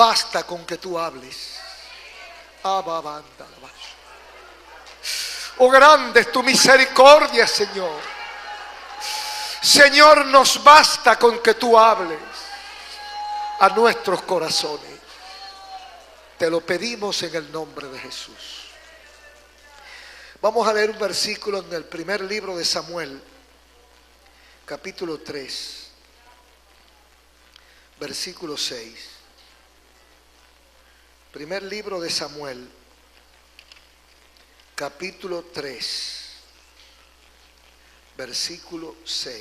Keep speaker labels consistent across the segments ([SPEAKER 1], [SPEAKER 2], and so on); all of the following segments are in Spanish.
[SPEAKER 1] basta con que tú hables. Ababanda, oh, grande es tu misericordia, Señor. Señor, nos basta con que tú hables a nuestros corazones. Te lo pedimos en el nombre de Jesús. Vamos a leer un versículo en el primer libro de Samuel, capítulo 3, versículo 6. Primer libro de Samuel, capítulo 3, versículo 6.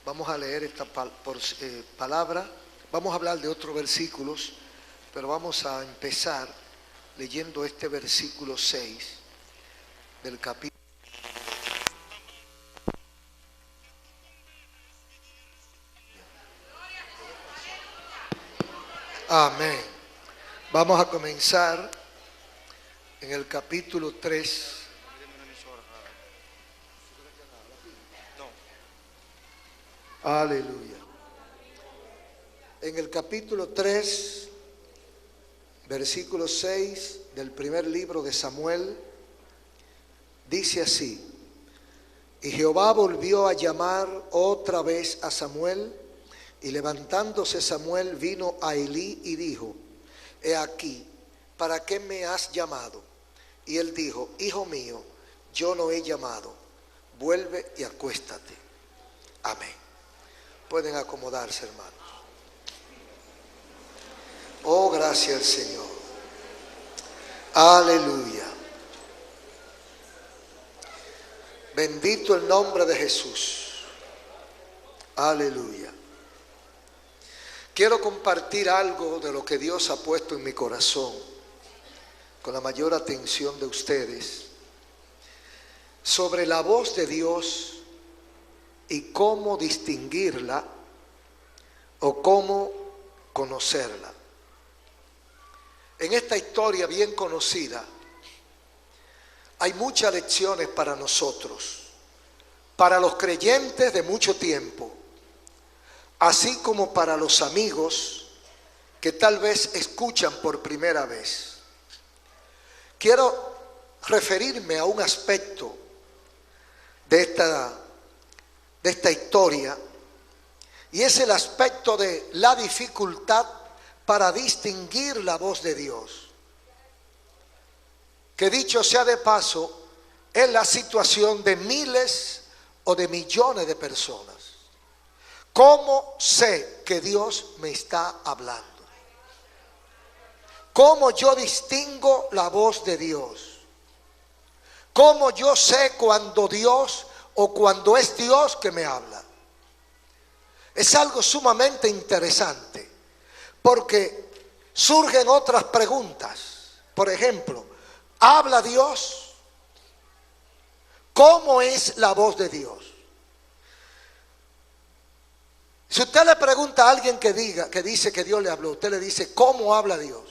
[SPEAKER 1] Vamos a leer esta palabra. Vamos a hablar de otros versículos, pero vamos a empezar leyendo este versículo 6 del capítulo. Amén. Vamos a comenzar en el capítulo 3. Aleluya. En el capítulo 3, versículo 6 del primer libro de Samuel, dice así: y Jehová volvió a llamar otra vez a Samuel, y levantándose Samuel vino a Elí y dijo: he aquí, ¿para qué me has llamado? Y él dijo: hijo mío, yo no he llamado, vuelve y acuéstate. Amén. Pueden acomodarse, hermanos. Oh, gracias al Señor. Aleluya. Bendito el nombre de Jesús. Aleluya. Quiero compartir algo de lo que Dios ha puesto en mi corazón, con la mayor atención de ustedes, sobre la voz de Dios y cómo distinguirla o cómo conocerla. En esta historia bien conocida hay muchas lecciones para nosotros, para los creyentes de mucho tiempo, así como para los amigos que tal vez escuchan por primera vez. Quiero referirme a un aspecto de esta historia, y es el aspecto de la dificultad para distinguir la voz de Dios, que dicho sea de paso, es la situación de miles o de millones de personas. ¿Cómo sé que Dios me está hablando? ¿Cómo yo distingo la voz de Dios? ¿Cómo yo sé cuando Dios o cuando es Dios que me habla? Es algo sumamente interesante, porque surgen otras preguntas. Por ejemplo, ¿habla Dios? ¿Cómo es la voz de Dios? Si usted le pregunta a alguien que dice que Dios le habló, usted le dice: ¿cómo habla Dios?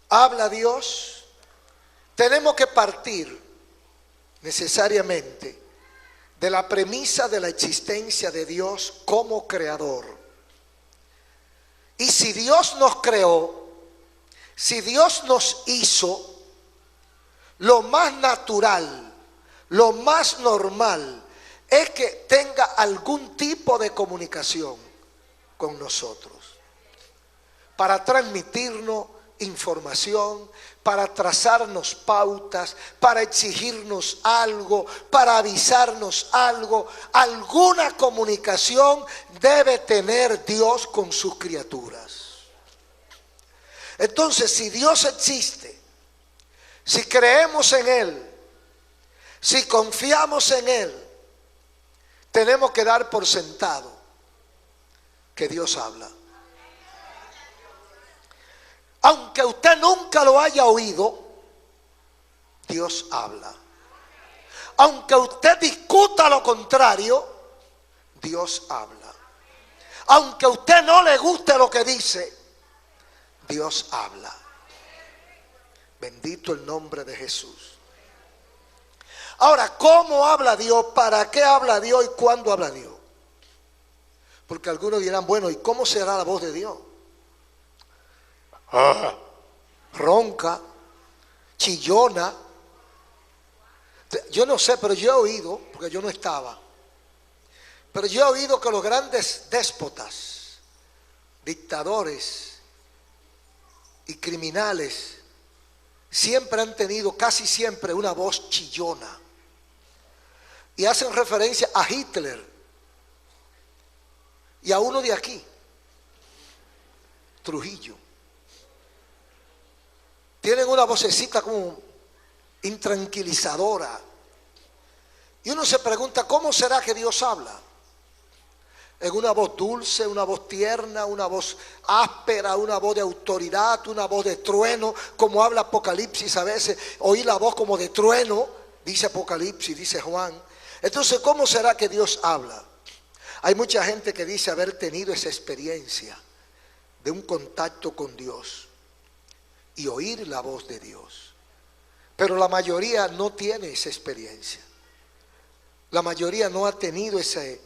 [SPEAKER 1] ¿Habla Dios? Tenemos que partir necesariamente de la premisa de la existencia de Dios como creador. Y si Dios nos creó, si Dios nos hizo, lo más natural, lo más normal es que tenga algún tipo de comunicación con nosotros, para transmitirnos información, para trazarnos pautas, para exigirnos algo, para avisarnos algo. Alguna comunicación debe tener Dios con sus criaturas. Entonces, si Dios existe, si creemos en Él, si confiamos en Él, tenemos que dar por sentado que Dios habla. Aunque usted nunca lo haya oído, Dios habla. Aunque usted discuta lo contrario, Dios habla. Aunque a usted no le guste lo que dice, Dios habla. Bendito el nombre de Jesús. Ahora, ¿cómo habla Dios? ¿Para qué habla Dios? ¿Y cuándo habla Dios? Porque algunos dirán, bueno, ¿y cómo será la voz de Dios? Ronca, chillona. Yo no sé, pero yo he oído, porque yo no estaba, pero yo he oído que los grandes déspotas, dictadores y criminales siempre han tenido, casi siempre, una voz chillona. Y hacen referencia a Hitler y a uno de aquí, Trujillo. Tienen una vocecita como intranquilizadora. Y uno se pregunta, ¿cómo será que Dios habla? En una voz dulce, una voz tierna, una voz áspera, una voz de autoridad, una voz de trueno, como habla Apocalipsis a veces. Oí la voz como de trueno, dice Apocalipsis, dice Juan. Entonces, ¿cómo será que Dios habla? Hay mucha gente que dice haber tenido esa experiencia de un contacto con Dios y oír la voz de Dios. Pero la mayoría no tiene esa experiencia. La mayoría no ha tenido ese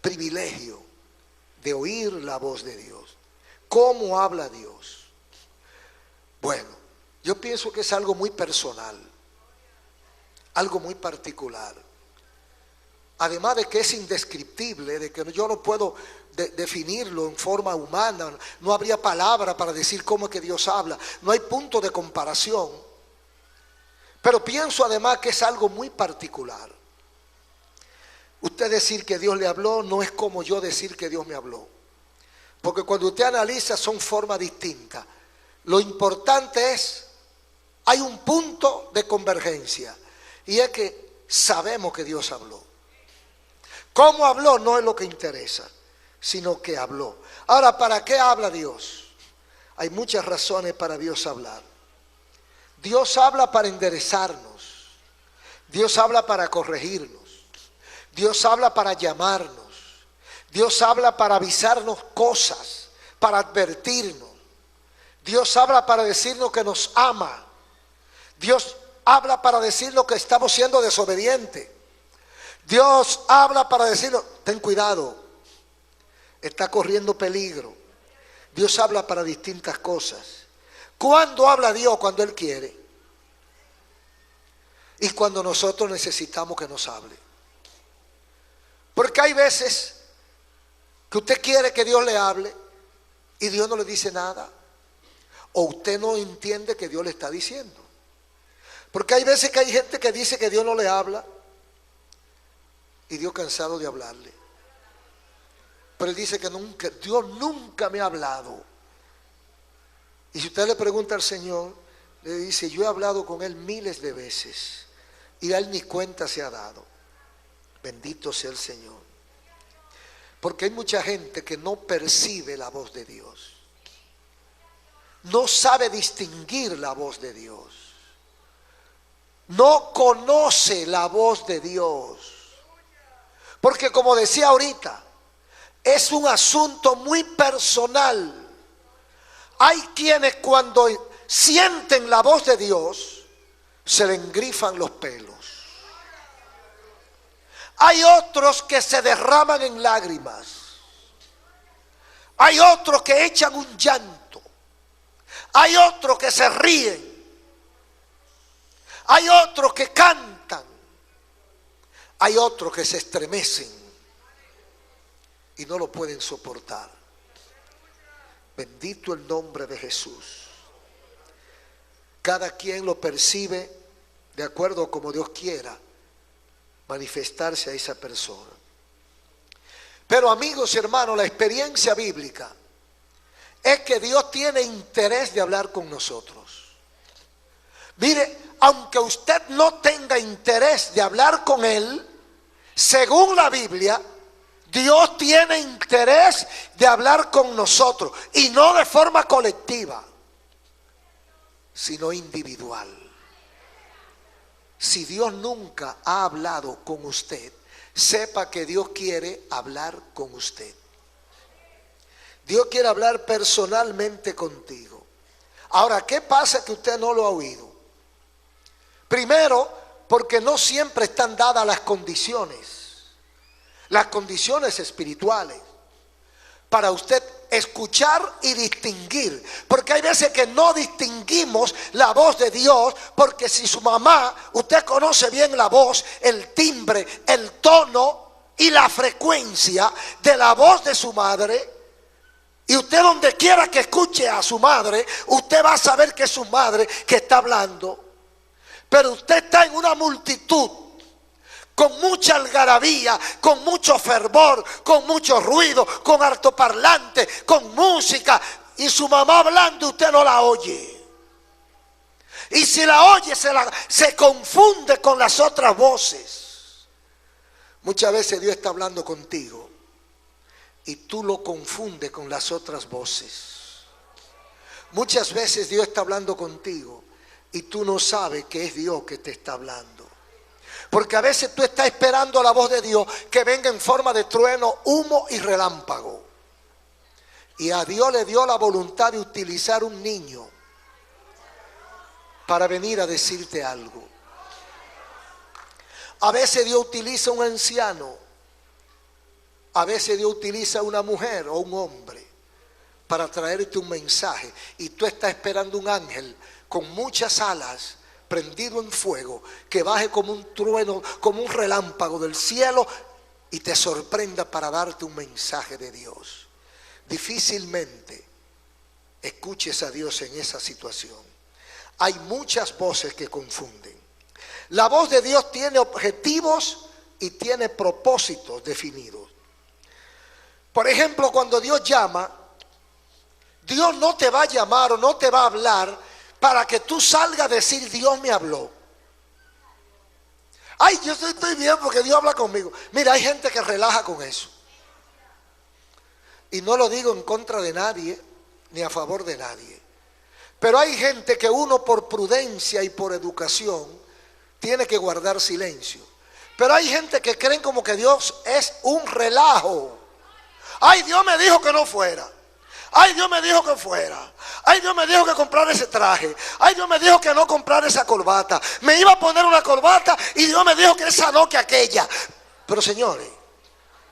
[SPEAKER 1] privilegio de oír la voz de Dios. ¿Cómo habla Dios? Bueno, yo pienso que es algo muy personal, algo muy particular. Además de que es indescriptible, de que yo no puedo definirlo en forma humana, no habría palabra para decir cómo es que Dios habla, no hay punto de comparación. Pero pienso además que es algo muy particular. Usted decir que Dios le habló no es como yo decir que Dios me habló. Porque cuando usted analiza son formas distintas. Lo importante es, hay un punto de convergencia. Y es que sabemos que Dios habló. ¿Cómo habló? No es lo que interesa, sino que habló. Ahora, ¿para qué habla Dios? Hay muchas razones para Dios hablar. Dios habla para enderezarnos. Dios habla para corregirnos. Dios habla para llamarnos. Dios habla para avisarnos cosas, para advertirnos. Dios habla para decirnos que nos ama. Dios habla para decirnos que estamos siendo desobedientes. Dios habla para decirnos, ten cuidado, está corriendo peligro. Dios habla para distintas cosas. ¿Cuándo habla Dios? Cuando Él quiere. Y cuando nosotros necesitamos que nos hable. Porque hay veces que usted quiere que Dios le hable y Dios no le dice nada. O usted no entiende que Dios le está diciendo. Porque hay veces que hay gente que dice que Dios no le habla y Dios cansado de hablarle. Pero Él dice que nunca, Dios nunca me ha hablado. Y si usted le pregunta al Señor, le dice, yo he hablado con Él miles de veces y a Él ni cuenta se ha dado. Bendito sea el Señor. Porque hay mucha gente que no percibe la voz de Dios. No sabe distinguir la voz de Dios. No conoce la voz de Dios. Porque como decía ahorita, es un asunto muy personal. Hay quienes cuando sienten la voz de Dios, se le engrifan los pelos. Hay otros que se derraman en lágrimas. Hay otros que echan un llanto. Hay otros que se ríen. Hay otros que cantan. Hay otros que se estremecen y no lo pueden soportar. Bendito el nombre de Jesús. Cada quien lo percibe de acuerdo a como Dios quiera manifestarse a esa persona. Pero amigos y hermanos, la experiencia bíblica es que Dios tiene interés de hablar con nosotros. Mire, aunque usted no tenga interés de hablar con Él, según la Biblia, Dios tiene interés de hablar con nosotros, y no de forma colectiva, sino individual. Si Dios nunca ha hablado con usted, sepa que Dios quiere hablar con usted. Dios quiere hablar personalmente contigo. Ahora, ¿qué pasa que usted no lo ha oído? Primero, porque no siempre están dadas las condiciones espirituales. para usted escuchar y distinguir, porque hay veces que no distinguimos la voz de Dios, porque si su mamá, usted conoce bien la voz, el timbre, el tono y la frecuencia de la voz de su madre, y usted donde quiera que escuche a su madre, usted va a saber que es su madre que está hablando. Pero usted está en una multitud con mucha algarabía, con mucho fervor, con mucho ruido, con altoparlante, con música, y su mamá hablando usted no la oye. Y si la oye se confunde con las otras voces. Muchas veces Dios está hablando contigo y tú lo confundes con las otras voces. Muchas veces Dios está hablando contigo y tú no sabes que es Dios que te está hablando. Porque a veces tú estás esperando la voz de Dios que venga en forma de trueno, humo y relámpago. Y a Dios le dio la voluntad de utilizar un niño para venir a decirte algo. A veces Dios utiliza un anciano. A veces Dios utiliza una mujer o un hombre para traerte un mensaje. Y tú estás esperando un ángel con muchas alas, prendido en fuego, que baje como un trueno, como un relámpago del cielo y te sorprenda para darte un mensaje de Dios. Difícilmente escuches a Dios en esa situación. Hay muchas voces que confunden. La voz de Dios tiene objetivos y tiene propósitos definidos. Por ejemplo, cuando Dios llama, Dios no te va a llamar o no te va a hablar para que tú salgas a decir Dios me habló. Ay, yo estoy bien porque Dios habla conmigo. Mira, hay gente que relaja con eso. Y no lo digo en contra de nadie, ni a favor de nadie. Pero hay gente que uno por prudencia y por educación tiene que guardar silencio. Pero hay gente que creen como que Dios es un relajo. Ay, Dios me dijo que no fuera. Ay, Dios me dijo que fuera. Ay, Dios me dijo que comprara ese traje. Ay, Dios me dijo que no comprara esa corbata. Me iba a poner una corbata y Dios me dijo que esa no, que aquella. Pero señores,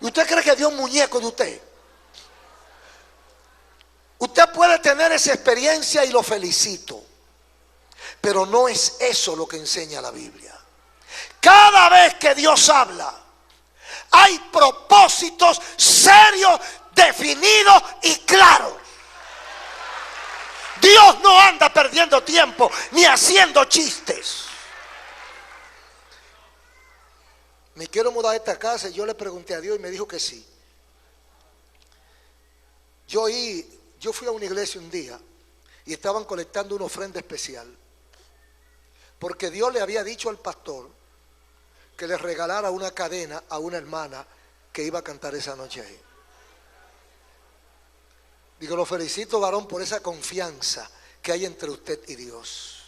[SPEAKER 1] ¿usted cree que Dios es un muñeco de usted? Usted puede tener esa experiencia y lo felicito. Pero no es eso lo que enseña la Biblia. Cada vez que Dios habla, hay propósitos serios, definidos y claros. Dios no anda perdiendo tiempo ni haciendo chistes. Me quiero mudar a esta casa y yo le pregunté a Dios y me dijo que sí. Yo fui a una iglesia un día y estaban colectando una ofrenda especial. Porque Dios le había dicho al pastor que le regalara una cadena a una hermana que iba a cantar esa noche ahí. Digo, lo felicito, varón, por esa confianza que hay entre usted y Dios.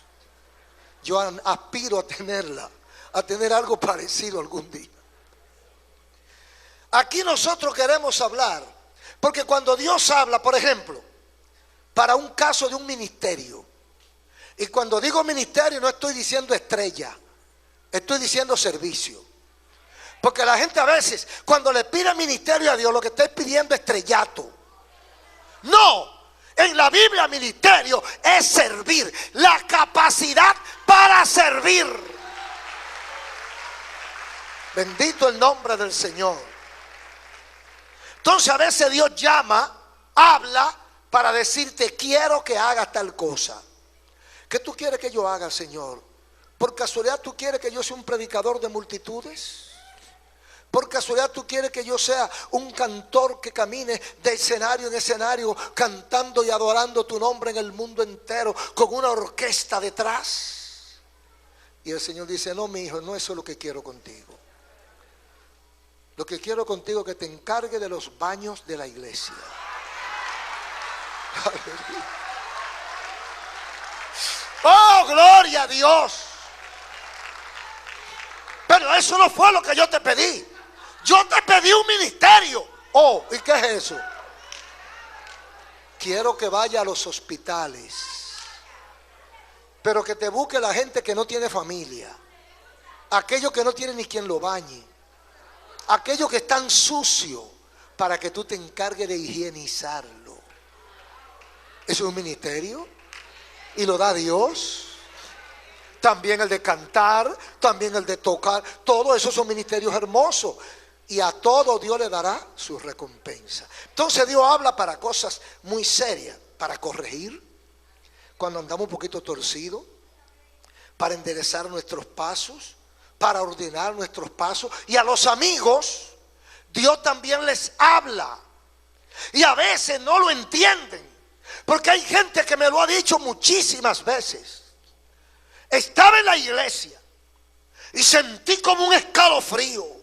[SPEAKER 1] Yo aspiro a tenerla, a tener algo parecido algún día. Aquí nosotros queremos hablar, porque cuando Dios habla, por ejemplo, para un caso de un ministerio, y cuando digo ministerio no estoy diciendo estrella, estoy diciendo servicio. Porque la gente a veces, cuando le pide ministerio a Dios, lo que está pidiendo es estrellato. No, en la Biblia ministerio es servir, la capacidad para servir. Bendito el nombre del Señor. Entonces a veces Dios llama, habla para decirte quiero que hagas tal cosa. ¿Qué tú quieres que yo haga, Señor? ¿Por casualidad tú quieres que yo sea un predicador de multitudes? ¿Por casualidad tú quieres que yo sea un cantor que camine de escenario en escenario cantando y adorando tu nombre en el mundo entero con una orquesta detrás? Y el Señor dice, no, mi hijo, no eso es lo que quiero contigo. Lo que quiero contigo es que te encargue de los baños de la iglesia. ¡Oh, gloria a Dios! Pero eso no fue lo que yo te pedí. Yo te pedí un ministerio. Oh, ¿y qué es eso? Quiero que vaya a los hospitales, pero que te busque la gente que no tiene familia, aquellos que no tienen ni quien lo bañe, aquellos que están sucios, para que tú te encargues de higienizarlo. Eso es un ministerio y lo da Dios. También el de cantar, también el de tocar, todo eso son ministerios hermosos. Y a todo Dios le dará su recompensa. Entonces Dios habla para cosas muy serias, para corregir cuando andamos un poquito torcidos, para enderezar nuestros pasos, para ordenar nuestros pasos. Y a los amigos Dios también les habla. Y a veces no lo entienden, porque hay gente que me lo ha dicho muchísimas veces. Estaba en la iglesia y sentí como un escalofrío.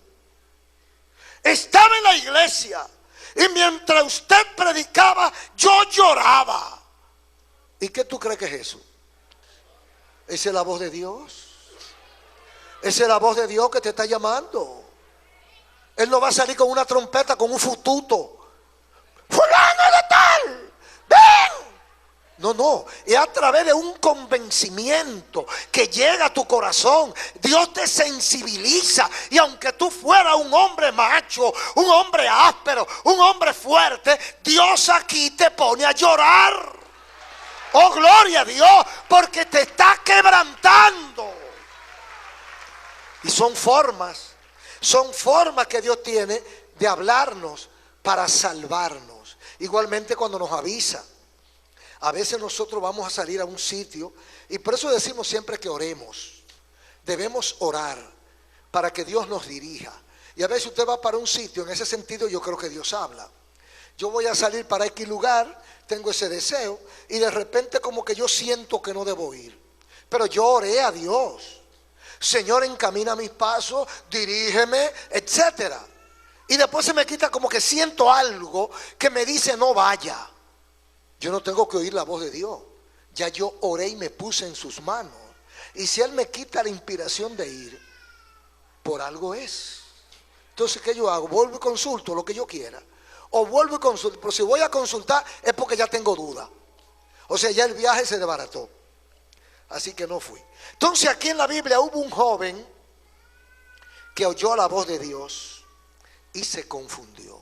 [SPEAKER 1] Estaba en la iglesia y mientras usted predicaba, yo lloraba. ¿Y qué tú crees que es eso? Esa es la voz de Dios. Esa es la voz de Dios que te está llamando. Él no va a salir con una trompeta, con un fututo. ¡Fulano de tal! ¡Ven! No, es a través de un convencimiento que llega a tu corazón. Dios te sensibiliza. Y aunque tú fueras un hombre macho, un hombre áspero, un hombre fuerte, Dios aquí te pone a llorar. Oh, gloria a Dios, porque te está quebrantando. Y son formas que Dios tiene de hablarnos para salvarnos. Igualmente cuando nos avisa. A veces nosotros vamos a salir a un sitio y por eso decimos siempre que oremos. Debemos orar para que Dios nos dirija. Y a veces usted va para un sitio, en ese sentido yo creo que Dios habla. Yo voy a salir para X lugar, tengo ese deseo y de repente como que yo siento que no debo ir. Pero yo oré a Dios. Señor, encamina mis pasos, dirígeme, etcétera. Y después se me quita como que siento algo que me dice no vaya. Yo no tengo que oír la voz de Dios. Ya yo oré y me puse en sus manos. Y si Él me quita la inspiración de ir, por algo es. Entonces, ¿qué yo hago? Vuelvo y consulto lo que yo quiera. O vuelvo y consulto. Pero si voy a consultar es porque ya tengo duda. O sea, ya el viaje se desbarató. Así que no fui. Entonces aquí en la Biblia hubo un joven que oyó la voz de Dios y se confundió.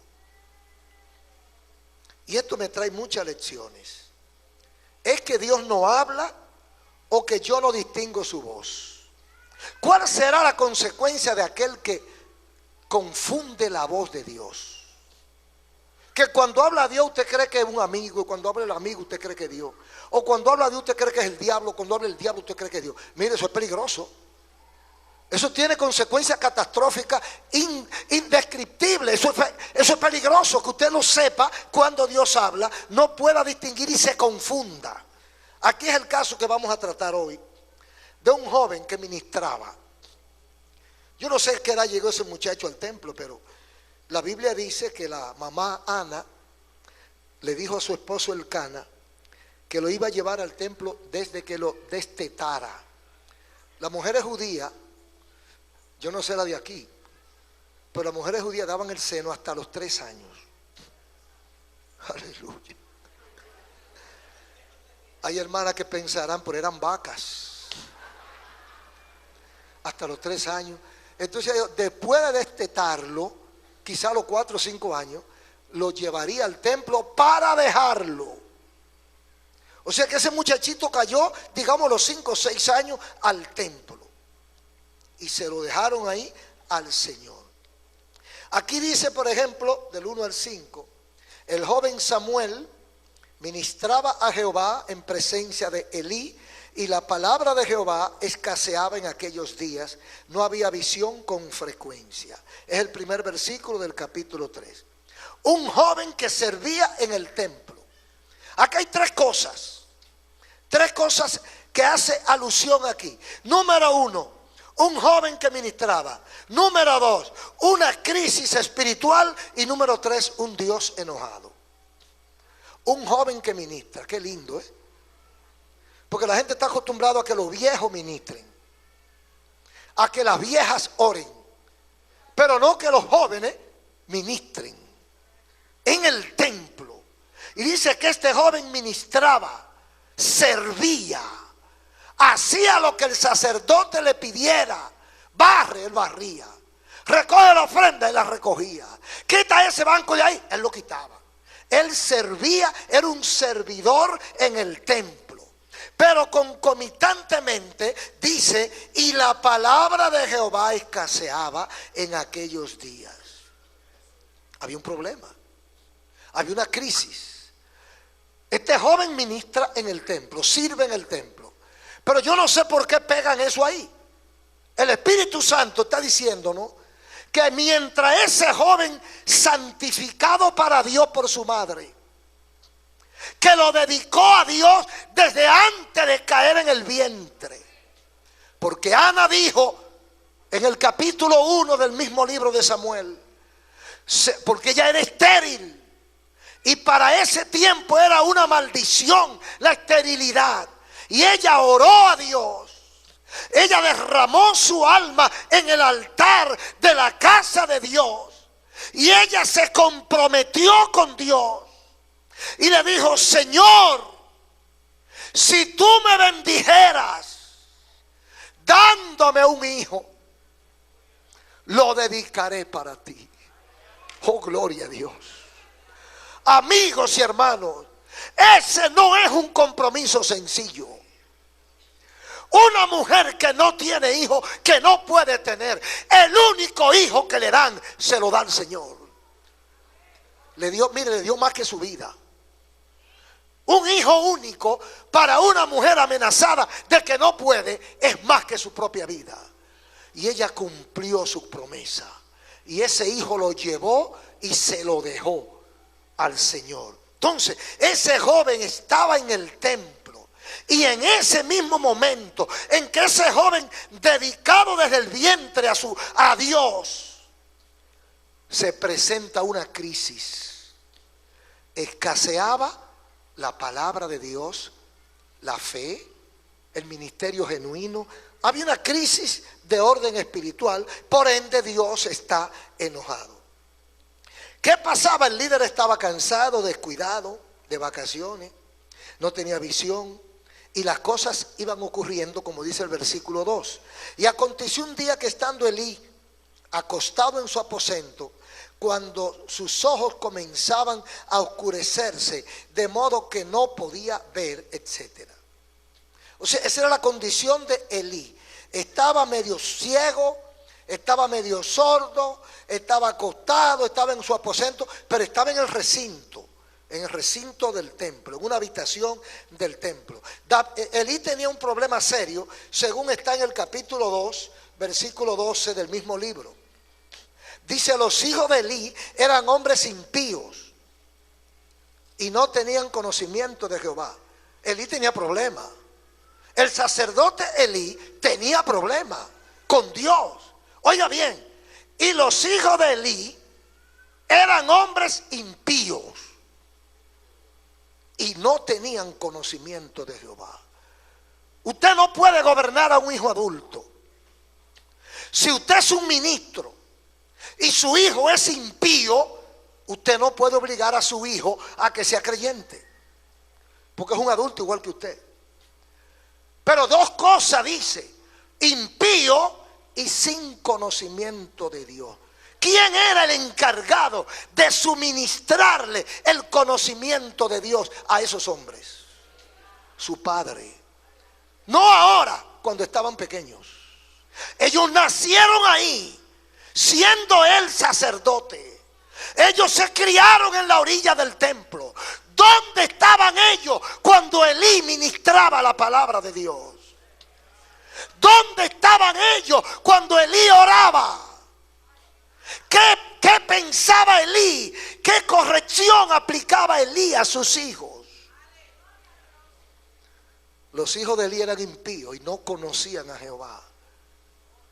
[SPEAKER 1] Y esto me trae muchas lecciones. ¿Es que Dios no habla o que yo no distingo su voz? ¿Cuál será la consecuencia de aquel que confunde la voz de Dios? Que cuando habla a Dios usted cree que es un amigo, y cuando habla el amigo usted cree que es Dios. O cuando habla a Dios usted cree que es el diablo, cuando habla el diablo usted cree que es Dios. Mire, eso es peligroso. Eso tiene consecuencias catastróficas indescriptibles. Eso es peligroso, que usted no sepa cuando Dios habla, no pueda distinguir y se confunda. Aquí es el caso que vamos a tratar hoy, de un joven que ministraba. Yo no sé a qué edad llegó ese muchacho al templo, pero la Biblia dice que la mamá Ana le dijo a su esposo Elcana que lo iba a llevar al templo desde que lo destetara. Las mujeres judías, yo no sé la de aquí, pero las mujeres judías daban el seno hasta los 3 años. Aleluya. Hay hermanas que pensarán, pero eran vacas. Hasta los 3 años. Entonces después de destetarlo, quizá a los 4 o 5 años, lo llevaría al templo para dejarlo. O sea que ese muchachito cayó, digamos, los 5 o 6 años al templo. Y se lo dejaron ahí al Señor. Aquí dice, por ejemplo, del 1 al 5, el joven Samuel ministraba a Jehová en presencia de Elí, y la palabra de Jehová escaseaba en aquellos días. No había visión con frecuencia. Es el primer versículo del capítulo 3. Un joven que servía en el templo. Acá hay 3 cosas. 3 cosas que hace alusión aquí. Número 1. Un joven que ministraba. Número 2, una crisis espiritual. Y número 3, un Dios enojado. Un joven que ministra. Qué lindo, ¿eh? Porque la gente está acostumbrada a que los viejos ministren, a que las viejas oren, pero no que los jóvenes ministren en el templo. Y dice que este joven ministraba, servía, hacía lo que el sacerdote le pidiera. Él barría. Recoge la ofrenda, él la recogía. Quita ese banco de ahí, él lo quitaba. Él servía, era un servidor en el templo. Pero concomitantemente dice, y la palabra de Jehová escaseaba en aquellos días. Había un problema, había una crisis. Este joven ministra en el templo, sirve en el templo. Pero yo no sé por qué pegan eso ahí. El Espíritu Santo está diciéndonos que mientras ese joven santificado para Dios por su madre, que lo dedicó a Dios desde antes de caer en el vientre, porque Ana dijo en el capítulo 1 del mismo libro de Samuel, porque ella era estéril, y para ese tiempo era una maldición la esterilidad, y ella oró a Dios. Ella derramó su alma en el altar de la casa de Dios. Y ella se comprometió con Dios. Y le dijo, Señor, si tú me bendijeras dándome un hijo, lo dedicaré para ti. Oh, gloria a Dios. Amigos y hermanos, ese no es un compromiso sencillo. Una mujer que no tiene hijo, que no puede tener, el único hijo que le dan, se lo da al Señor. Le dio más que su vida. Un hijo único para una mujer amenazada de que no puede, es más que su propia vida. Y ella cumplió su promesa. Y ese hijo lo llevó y se lo dejó al Señor. Entonces, ese joven estaba en el templo. Y en ese mismo momento en que ese joven, dedicado desde el vientre a Dios, se presenta una crisis. Escaseaba la palabra de Dios, la fe, el ministerio genuino. Había una crisis de orden espiritual, por ende Dios está enojado. ¿Qué pasaba? El líder estaba cansado, descuidado, de vacaciones, no tenía visión. Y las cosas iban ocurriendo como dice el versículo 2. Y aconteció un día que estando Elí acostado en su aposento, cuando sus ojos comenzaban a oscurecerse, de modo que no podía ver, etc. O sea, esa era la condición de Elí. Estaba medio ciego, estaba medio sordo, estaba acostado, estaba en su aposento, pero estaba en el recinto del templo, en una habitación del templo. Elí tenía un problema serio, según está en el capítulo 2, versículo 12 del mismo libro. Dice, los hijos de Elí eran hombres impíos y no tenían conocimiento de Jehová. Elí tenía problemas. El sacerdote Elí tenía problemas con Dios. Oiga bien, y los hijos de Elí eran hombres impíos y no tenían conocimiento de Jehová. Usted no puede gobernar a un hijo adulto. Si usted es un ministro y su hijo es impío, usted no puede obligar a su hijo a que sea creyente, porque es un adulto igual que usted. Pero dos cosas dice: impío y sin conocimiento de Dios. ¿Quién era el encargado de suministrarle el conocimiento de Dios a esos hombres? Su padre. No ahora, cuando estaban pequeños. Ellos nacieron ahí, siendo él sacerdote. Ellos se criaron en la orilla del templo. ¿Dónde estaban ellos cuando Elí ministraba la palabra de Dios? ¿Dónde estaban ellos cuando Elí oraba? ¿Qué pensaba Elí? ¿Qué corrección aplicaba Elí a sus hijos? Los hijos de Elí eran impíos y no conocían a Jehová.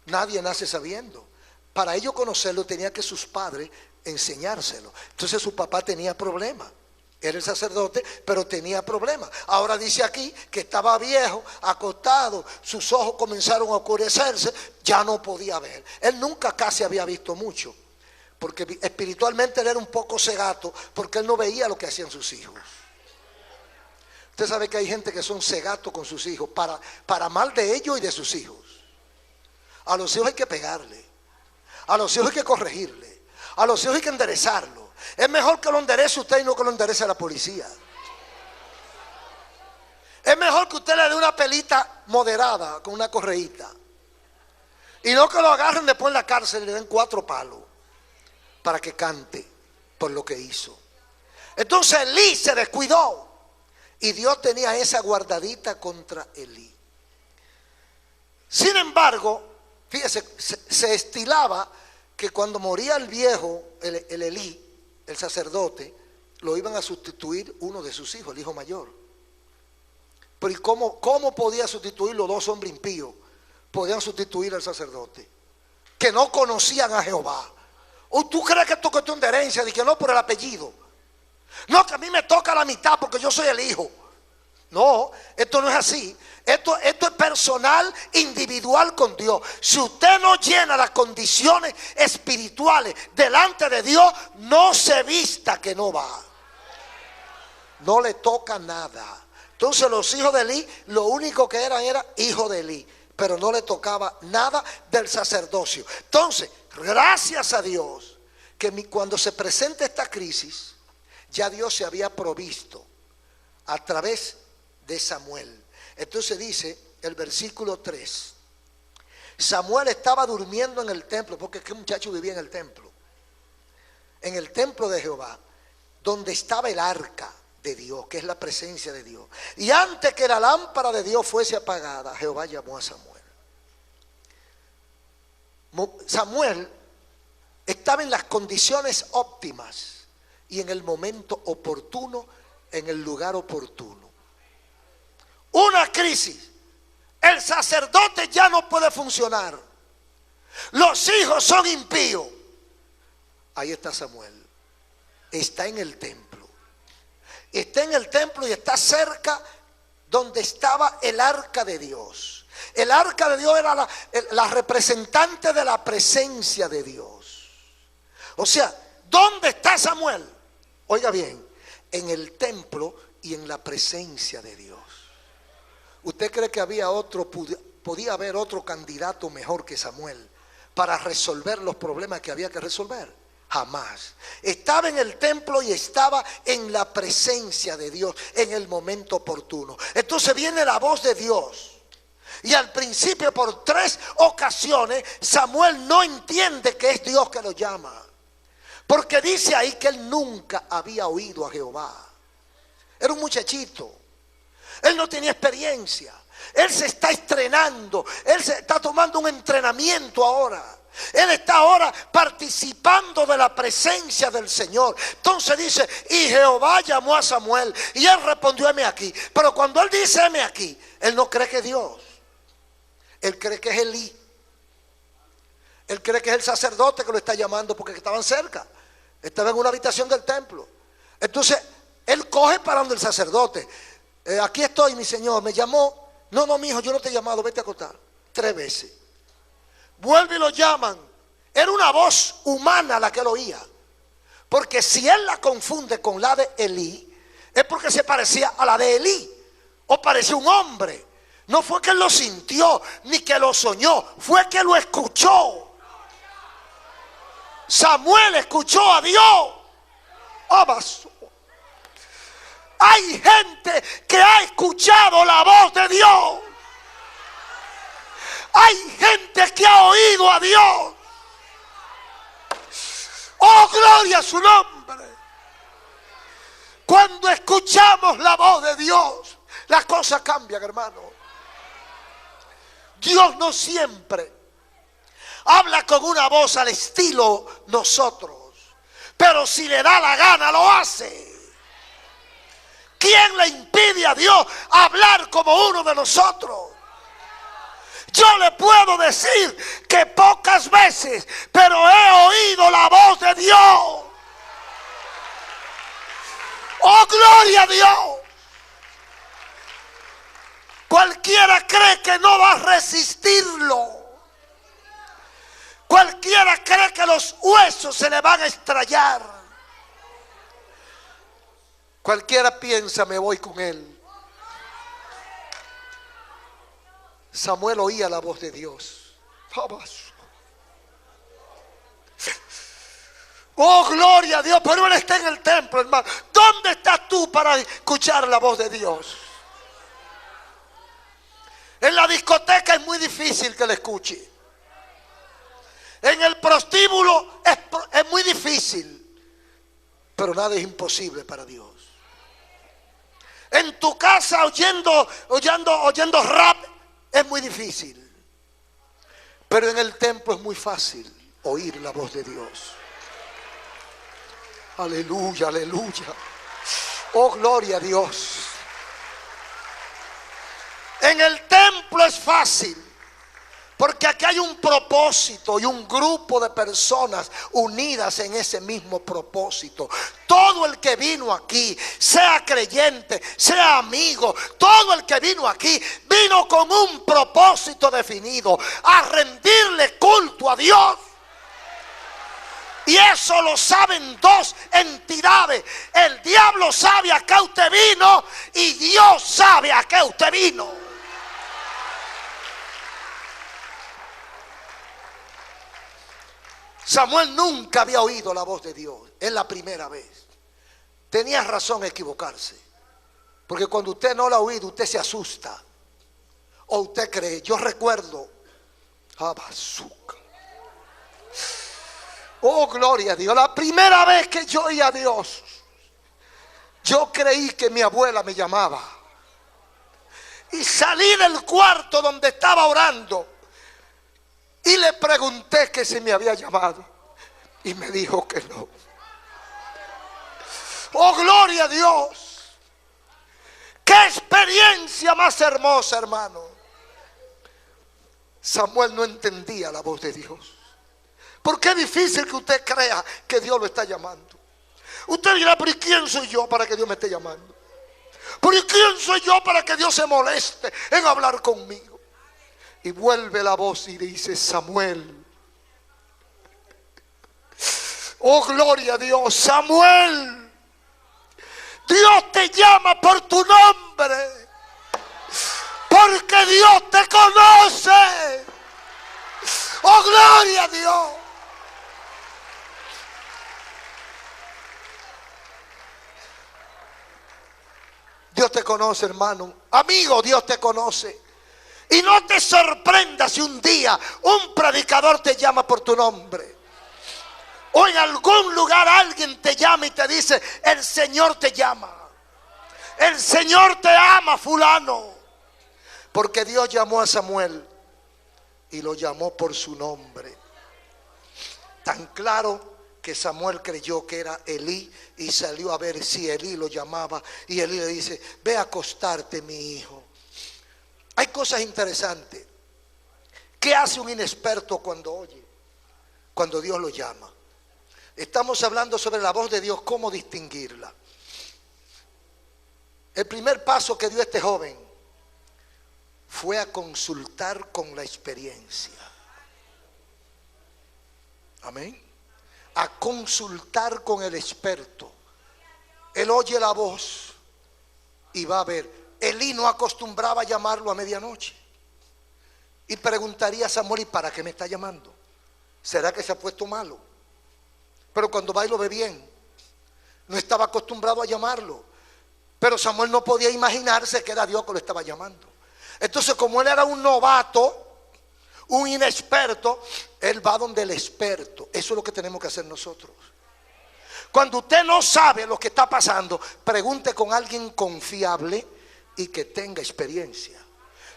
[SPEAKER 1] Nadie nace sabiendo. Para ellos conocerlo tenía que sus padres enseñárselo. Entonces su papá tenía problemas. Era el sacerdote, pero tenía problemas. Ahora dice aquí que estaba viejo, acostado, sus ojos comenzaron a oscurecerse, ya no podía ver. Él nunca casi había visto mucho, porque espiritualmente él era un poco cegato, porque él no veía lo que hacían sus hijos. Usted sabe que hay gente que son cegatos con sus hijos, para mal de ellos y de sus hijos. A los hijos hay que pegarle. A los hijos hay que corregirle. A los hijos hay que enderezarlo. Es mejor que lo enderece usted y no que lo enderece la policía. Es mejor que usted le dé una pelita moderada con una correíta. Y no que lo agarren después en la cárcel y le den 4 palos para que cante por lo que hizo. Entonces Elí se descuidó y Dios tenía esa guardadita contra Elí. Sin embargo, fíjese, se estilaba que cuando moría el viejo, el Elí, el sacerdote, lo iban a sustituir uno de sus hijos, el hijo mayor. Pero ¿y cómo podía sustituir los 2 hombres impíos? Podían sustituir al sacerdote, que no conocían a Jehová. ¿O tú crees que esto es cuestión de herencia? Dije, no, por el apellido. No, que a mí me toca la mitad porque yo soy el hijo. No, esto no es así. Esto es personal, individual con Dios. Si usted no llena las condiciones espirituales delante de Dios, no se vista que no va. No le toca nada. Entonces los hijos de Elí, lo único que eran era hijos de Elí, pero no le tocaba nada del sacerdocio. Entonces, gracias a Dios, que cuando se presenta esta crisis, ya Dios se había provisto a través de Samuel. Entonces dice el versículo 3, Samuel estaba durmiendo en el templo, porque es que un muchacho vivía en el templo de Jehová, donde estaba el arca de Dios, que es la presencia de Dios. Y antes que la lámpara de Dios fuese apagada, Jehová llamó a Samuel. Samuel estaba en las condiciones óptimas y en el momento oportuno, en el lugar oportuno. Una crisis, el sacerdote ya no puede funcionar, los hijos son impíos. Ahí está Samuel, está en el templo. Está en el templo y está cerca donde estaba el arca de Dios. El arca de Dios era la representante de la presencia de Dios. O sea, ¿dónde está Samuel? Oiga bien, en el templo y en la presencia de Dios. ¿Usted cree que podía haber otro candidato mejor que Samuel para resolver los problemas que había que resolver? Jamás. Estaba en el templo y estaba en la presencia de Dios en el momento oportuno. Entonces viene la voz de Dios. Y al principio, por 3 ocasiones, Samuel no entiende que es Dios que lo llama. Porque dice ahí que él nunca había oído a Jehová. Era un muchachito. Él no tenía experiencia. Él se está estrenando. Él se está tomando un entrenamiento ahora. Él está ahora participando de la presencia del Señor. Entonces dice, y Jehová llamó a Samuel y él respondió, heme aquí. Pero cuando él dice, heme aquí, él no cree que es Dios. Él cree que es Elí. Él cree que es el sacerdote que lo está llamando porque estaban cerca. Estaba en una habitación del templo. Entonces él coge para donde el sacerdote. Aquí estoy, mi señor, me llamó. No, mi hijo, yo no te he llamado, vete a acostar. 3 veces. Vuelve y lo llaman. Era una voz humana la que él oía. Porque si él la confunde con la de Elí, es porque se parecía a la de Elí. O parecía un hombre. No fue que él lo sintió, ni que lo soñó. Fue que lo escuchó. Samuel escuchó a Dios. Hay gente que ha escuchado la voz de Dios. Hay gente que ha oído a Dios. Oh, gloria a su nombre. Cuando escuchamos la voz de Dios, las cosas cambian, hermano. Dios no siempre habla con una voz al estilo nosotros, pero si le da la gana lo hace. ¿Quién le impide a Dios hablar como uno de nosotros? Yo le puedo decir que pocas veces, pero he oído la voz de Dios. ¡Oh, gloria a Dios! Cualquiera cree que no va a resistirlo. Cualquiera cree que los huesos se le van a estrellar. Cualquiera piensa, me voy con él. Samuel oía la voz de Dios. Oh, gloria a Dios, pero Él está en el templo, hermano. ¿Dónde estás tú para escuchar la voz de Dios? En la discoteca es muy difícil que le escuche. En el prostíbulo es muy difícil. Pero nada es imposible para Dios. En tu casa oyendo rap es muy difícil. Pero en el templo es muy fácil oír la voz de Dios. Aleluya, aleluya. Oh, gloria a Dios. En el templo es fácil. Porque aquí hay un propósito y un grupo de personas unidas en ese mismo propósito. Todo el que vino aquí, sea creyente, sea amigo, todo el que vino aquí, vino con un propósito definido, a rendirle culto a Dios. Y eso lo saben dos entidades. El diablo sabe a qué usted vino y Dios sabe a qué usted vino. Samuel nunca había oído la voz de Dios. Es la primera vez. Tenía razón equivocarse. Porque cuando usted no la ha oído, usted se asusta. O usted cree. Yo recuerdo. Bazooka. Oh, gloria a Dios. La primera vez que yo oí a Dios, yo creí que mi abuela me llamaba. Y salí del cuarto donde estaba orando. Y le pregunté que si me había llamado. Y me dijo que no. Oh, gloria a Dios. Qué experiencia más hermosa, hermano. Samuel no entendía la voz de Dios. Porque es difícil que usted crea que Dios lo está llamando. Usted dirá, pero ¿y quién soy yo para que Dios me esté llamando? ¿Pero ¿y quién soy yo para que Dios se moleste en hablar conmigo? Y vuelve la voz y dice, Samuel. Oh, gloria a Dios. Samuel, Dios te llama por tu nombre. Porque Dios te conoce. Oh, gloria a Dios. Dios te conoce, hermano. Amigo, Dios te conoce. Y no te sorprenda si un día un predicador te llama por tu nombre. O en algún lugar alguien te llama y te dice, el Señor te llama. El Señor te ama, fulano. Porque Dios llamó a Samuel y lo llamó por su nombre. Tan claro que Samuel creyó que era Elí y salió a ver si Elí lo llamaba. Y Elí le dice, ve a acostarte, mi hijo. Hay cosas interesantes. ¿Qué hace un inexperto cuando oye? Cuando Dios lo llama. Estamos hablando sobre la voz de Dios, cómo distinguirla. El primer paso que dio este joven fue a consultar con la experiencia. Amén. A consultar con el experto. Él oye la voz y va a ver. Elí no acostumbraba a llamarlo a medianoche. Y preguntaría a Samuel, ¿y para qué me está llamando? ¿Será que se ha puesto malo? Pero cuando va y lo ve bien. No estaba acostumbrado a llamarlo. Pero Samuel no podía imaginarse que era Dios que lo estaba llamando. Entonces, como él era un novato, un inexperto, él va donde el experto. Eso es lo que tenemos que hacer nosotros. Cuando usted no sabe lo que está pasando, pregunte con alguien confiable y que tenga experiencia.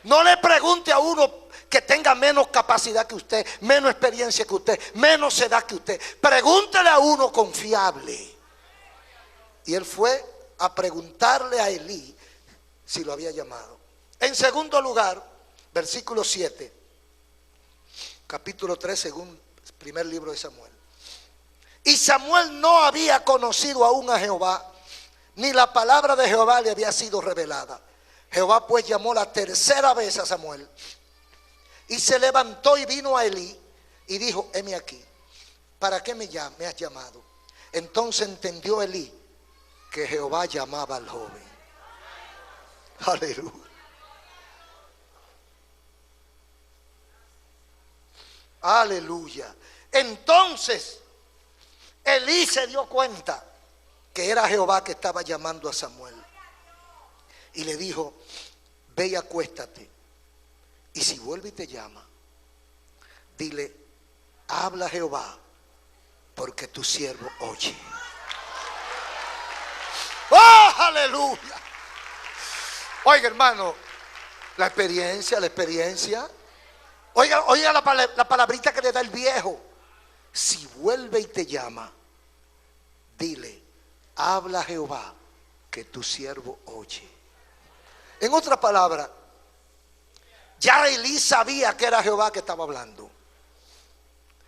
[SPEAKER 1] No le pregunte a uno que tenga menos capacidad que usted, menos experiencia que usted, menos edad que usted. Pregúntele a uno confiable. Y él fue a preguntarle a Elí si lo había llamado. En segundo lugar, versículo 7, capítulo 3, según el primer libro de Samuel. Y Samuel no había conocido aún a Jehová, ni la palabra de Jehová le había sido revelada. Jehová pues llamó la tercera vez a Samuel. Y se levantó y vino a Elí y dijo, heme aquí, ¿para qué me has llamado? Entonces entendió Elí que Jehová llamaba al joven. Aleluya. Aleluya. Entonces Elí se dio cuenta que era Jehová que estaba llamando a Samuel. Y le dijo: ve y acuéstate. Y si vuelve y te llama, dile: habla Jehová, porque tu siervo oye. ¡Oh, aleluya! Oiga, hermano, la experiencia. Oiga la palabrita que le da el viejo. Si vuelve y te llama, dile: habla Jehová, que tu siervo oye. En otra palabra, ya Elí sabía que era Jehová que estaba hablando.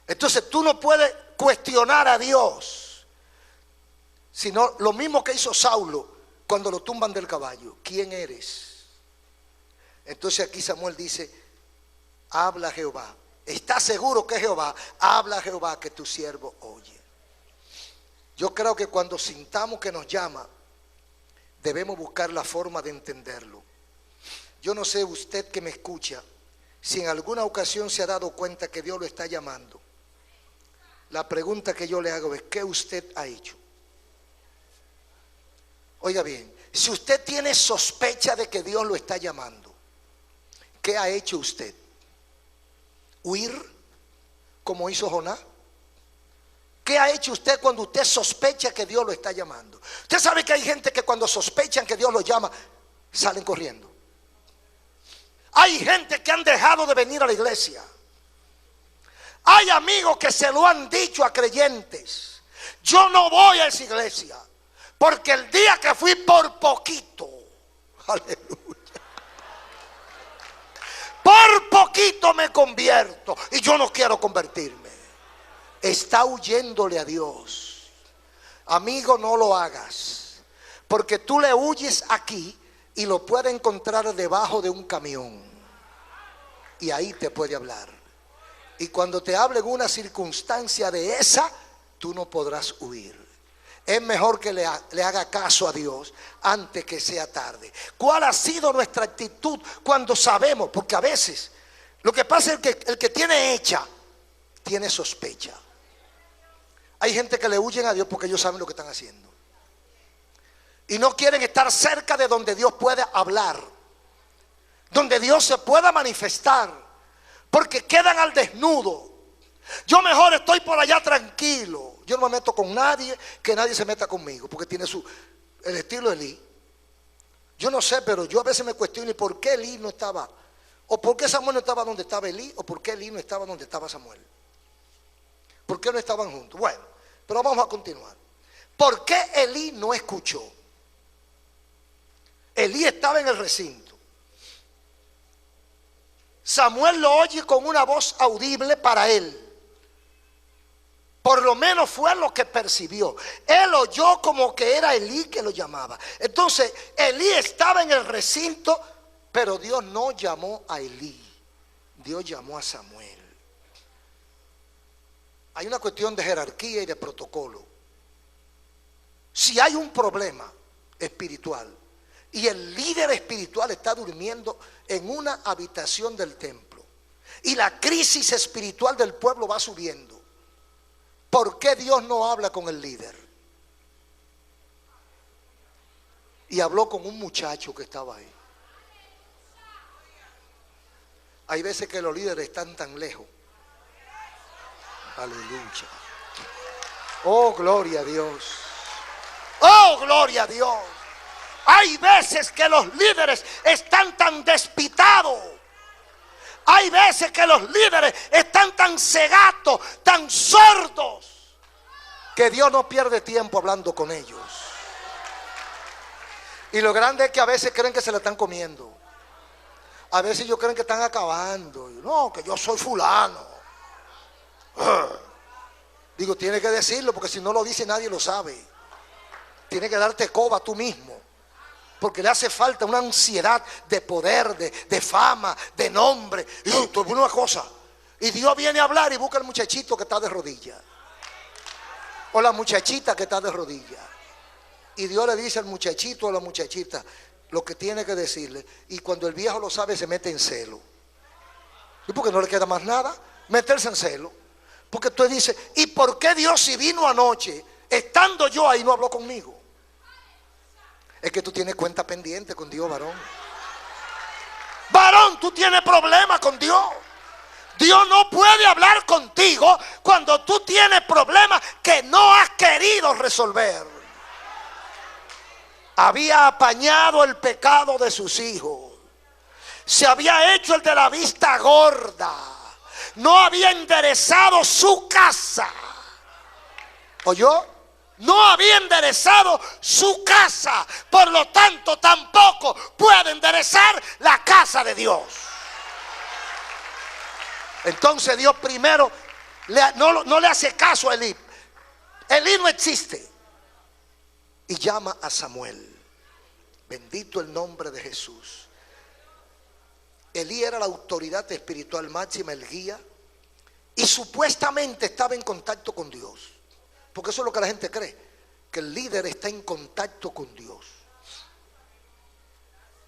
[SPEAKER 1] Entonces tú no puedes cuestionar a Dios, sino lo mismo que hizo Saulo cuando lo tumban del caballo. ¿Quién eres? Entonces aquí Samuel dice: habla Jehová. ¿Estás seguro que es Jehová? Habla Jehová, que tu siervo oye. Yo creo que cuando sintamos que nos llama, debemos buscar la forma de entenderlo. Yo no sé usted que me escucha, si en alguna ocasión se ha dado cuenta que Dios lo está llamando. La pregunta que yo le hago es: ¿qué usted ha hecho? Oiga bien, si usted tiene sospecha de que Dios lo está llamando, ¿qué ha hecho usted? ¿Huir, como hizo Jonás? ¿Qué ha hecho usted cuando usted sospecha que Dios lo está llamando? Usted sabe que hay gente que cuando sospechan que Dios lo llama, salen corriendo. Hay gente que han dejado de venir a la iglesia. Hay amigos que se lo han dicho a creyentes: yo no voy a esa iglesia, porque el día que fui por poquito, aleluya, por poquito me convierto y yo no quiero convertirme. Está huyéndole a Dios. Amigo, no lo hagas, porque tú le huyes aquí y lo puedes encontrar debajo de un camión, y ahí te puede hablar. Y cuando te hable en una circunstancia de esa, tú no podrás huir. Es mejor que le haga caso a Dios antes que sea tarde. ¿Cuál ha sido nuestra actitud cuando sabemos? Porque a veces lo que pasa es que el que tiene hecha, tiene sospecha. Hay gente que le huyen a Dios porque ellos saben lo que están haciendo y no quieren estar cerca de donde Dios puede hablar, donde Dios se pueda manifestar, porque quedan al desnudo. Yo mejor estoy por allá tranquilo, yo no me meto con nadie, que nadie se meta conmigo, porque tiene el estilo de Elí. Yo no sé, pero yo a veces me cuestiono: ¿y por qué Elí no estaba? ¿O por qué Samuel no estaba donde estaba Elí? ¿O por qué Elí no estaba donde estaba Samuel? ¿Por qué no estaban juntos? Bueno, pero vamos a continuar. ¿Por qué Elí no escuchó? Elí estaba en el recinto. Samuel lo oye con una voz audible para él. Por lo menos fue lo que percibió. Él oyó como que era Elí que lo llamaba. Entonces Elí estaba en el recinto, pero Dios no llamó a Elí. Dios llamó a Samuel. Hay una cuestión de jerarquía y de protocolo. Si hay un problema espiritual y el líder espiritual está durmiendo en una habitación del templo y la crisis espiritual del pueblo va subiendo, ¿por qué Dios no habla con el líder? Y habló con un muchacho que estaba ahí. Hay veces que los líderes están tan lejos. Aleluya. Oh, gloria a Dios. Oh, gloria a Dios. Hay veces que los líderes están tan despitados. Hay veces que los líderes están tan cegados, tan sordos, que Dios no pierde tiempo hablando con ellos. Y lo grande es que a veces creen que se la están comiendo. A veces ellos creen que están acabando. No, que yo soy fulano. Digo, tiene que decirlo, porque si no lo dice nadie lo sabe. Tiene que darte coba tú mismo, porque le hace falta una ansiedad de poder, de fama, de nombre. Y tú una cosa, y Dios viene a hablar y busca al muchachito que está de rodillas, o la muchachita que está de rodillas, y Dios le dice al muchachito o a la muchachita lo que tiene que decirle. Y cuando el viejo lo sabe, se mete en celo. ¿Y por qué no le queda más nada? Meterse en celo. Porque tú dices, ¿y por qué Dios, si vino anoche, estando yo ahí, no habló conmigo? Es que tú tienes cuenta pendiente con Dios, varón. Varón, tú tienes problemas con Dios. Dios no puede hablar contigo cuando tú tienes problemas que no has querido resolver. Había apañado el pecado de sus hijos. Se había hecho el de la vista gorda. No había enderezado su casa. ¿Oyó? No había enderezado su casa. Por lo tanto, tampoco puede enderezar la casa de Dios. Entonces Dios primero no le hace caso a Elí. Elí no existe. Y llama a Samuel. Bendito el nombre de Jesús. Elí era la autoridad espiritual máxima, el guía. Y supuestamente estaba en contacto con Dios. Porque eso es lo que la gente cree, que el líder está en contacto con Dios.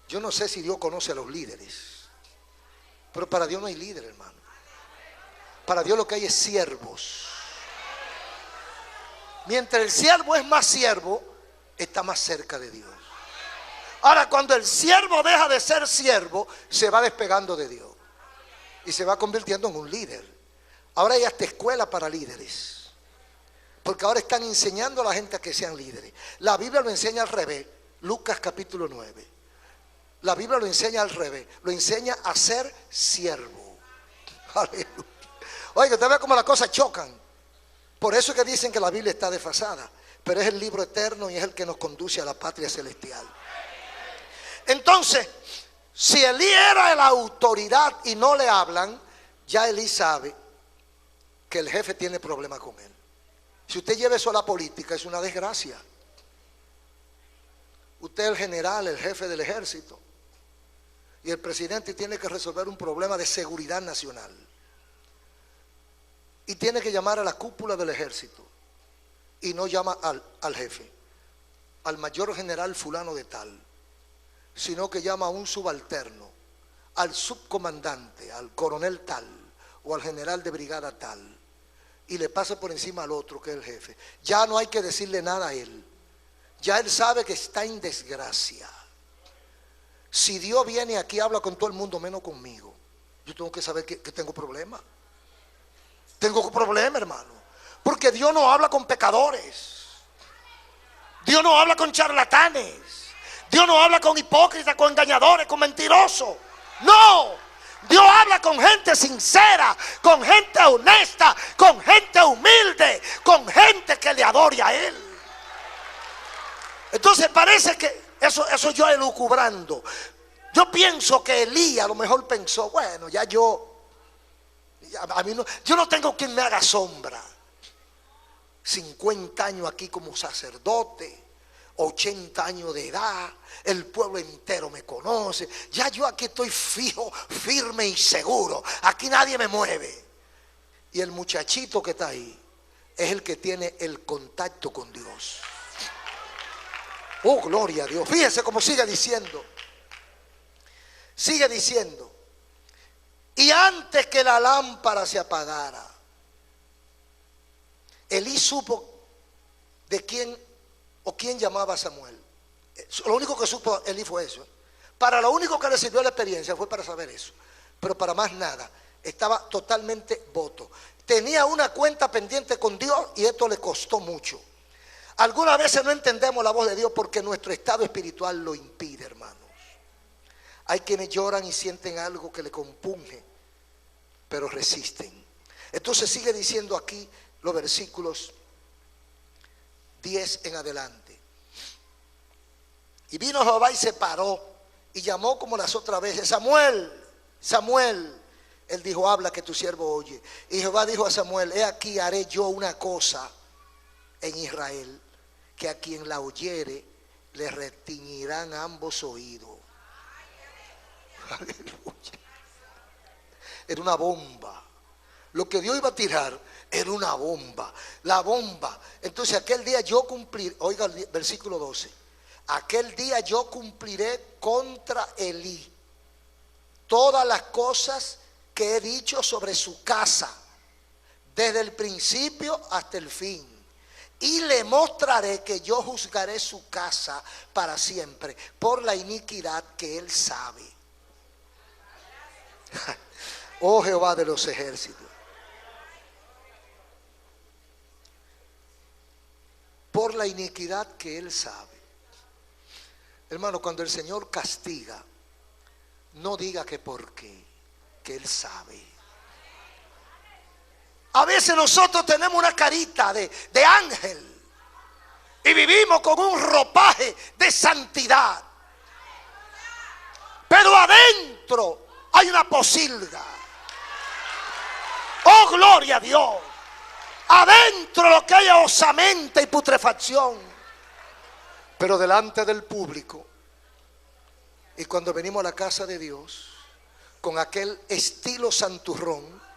[SPEAKER 1] Yo no sé si Dios conoce a los líderes, pero para Dios no hay líder, hermano. Para Dios lo que hay es siervos. Mientras el siervo es más siervo, está más cerca de Dios. Ahora, cuando el siervo deja de ser siervo, se va despegando de Dios y se va convirtiendo en un líder. Ahora hay hasta escuela para líderes, porque ahora están enseñando a la gente a que sean líderes. La Biblia lo enseña al revés. Lucas capítulo 9. La Biblia lo enseña al revés. Lo enseña a ser siervo. Aleluya. Oiga, usted ve cómo las cosas chocan. Por eso es que dicen que la Biblia está desfasada. Pero es el libro eterno y es el que nos conduce a la patria celestial. Entonces, si Elí era la autoridad y no le hablan, ya Elí sabe que el jefe tiene problemas con él. Si usted lleva eso a la política, es una desgracia. Usted es el general, el jefe del ejército, y el presidente tiene que resolver un problema de seguridad nacional. Y tiene que llamar a la cúpula del ejército. Y no llama al jefe, al mayor general fulano de tal, sino que llama a un subalterno, al subcomandante, al coronel tal, o al general de brigada tal. Y le pasa por encima al otro, que es el jefe. Ya no hay que decirle nada a él. Ya él sabe que está en desgracia. Si Dios viene aquí, habla con todo el mundo, menos conmigo. Yo tengo que saber que tengo problemas. Tengo problemas, hermano. Porque Dios no habla con pecadores. Dios no habla con charlatanes. Dios no habla con hipócritas, con engañadores, con mentirosos. No. Dios habla con gente sincera, con gente honesta, con gente humilde, con gente que le adore a Él. Entonces parece que eso yo elucubrando. Yo pienso que Elí a lo mejor pensó, bueno, yo no tengo quien me haga sombra. 50 años aquí como sacerdote, 80 años de edad, el pueblo entero me conoce. Ya yo aquí estoy fijo, firme y seguro. Aquí nadie me mueve. Y el muchachito que está ahí es el que tiene el contacto con Dios. Oh, gloria a Dios. Fíjense cómo sigue diciendo. Sigue diciendo. Y antes que la lámpara se apagara, Elí supo de quién o quién llamaba a Samuel. Lo único que supo Elí fue eso. Para lo único que le sirvió la experiencia fue para saber eso. Pero para más nada. Estaba totalmente voto. Tenía una cuenta pendiente con Dios y esto le costó mucho. Algunas veces no entendemos la voz de Dios porque nuestro estado espiritual lo impide, hermanos. Hay quienes lloran y sienten algo que le compunge, pero resisten. Entonces sigue diciendo aquí los versículos 10 en adelante. Y vino Jehová y se paró y llamó como las otras veces: Samuel, Samuel. Él dijo: habla, que tu siervo oye. Y Jehová dijo a Samuel: he aquí, haré yo una cosa en Israel, que a quien la oyere le retiñirán ambos oídos. Aleluya. Era una bomba. Lo que Dios iba a tirar era una bomba. La bomba. Entonces aquel día yo cumpliré. Oiga el versículo 12. Aquel día yo cumpliré contra Elí todas las cosas que he dicho sobre su casa, desde el principio hasta el fin. Y le mostraré que yo juzgaré su casa para siempre por la iniquidad que él sabe. Oh Jehová de los ejércitos. Por la iniquidad que él sabe. Hermano, cuando el Señor castiga, no diga que por qué, que él sabe. A veces nosotros tenemos una carita de ángel y vivimos con un ropaje de santidad, pero adentro hay una pocilga. Oh, gloria a Dios. Adentro lo que hay es osamenta y putrefacción. Pero delante del público, y cuando venimos a la casa de Dios, con aquel estilo santurrón,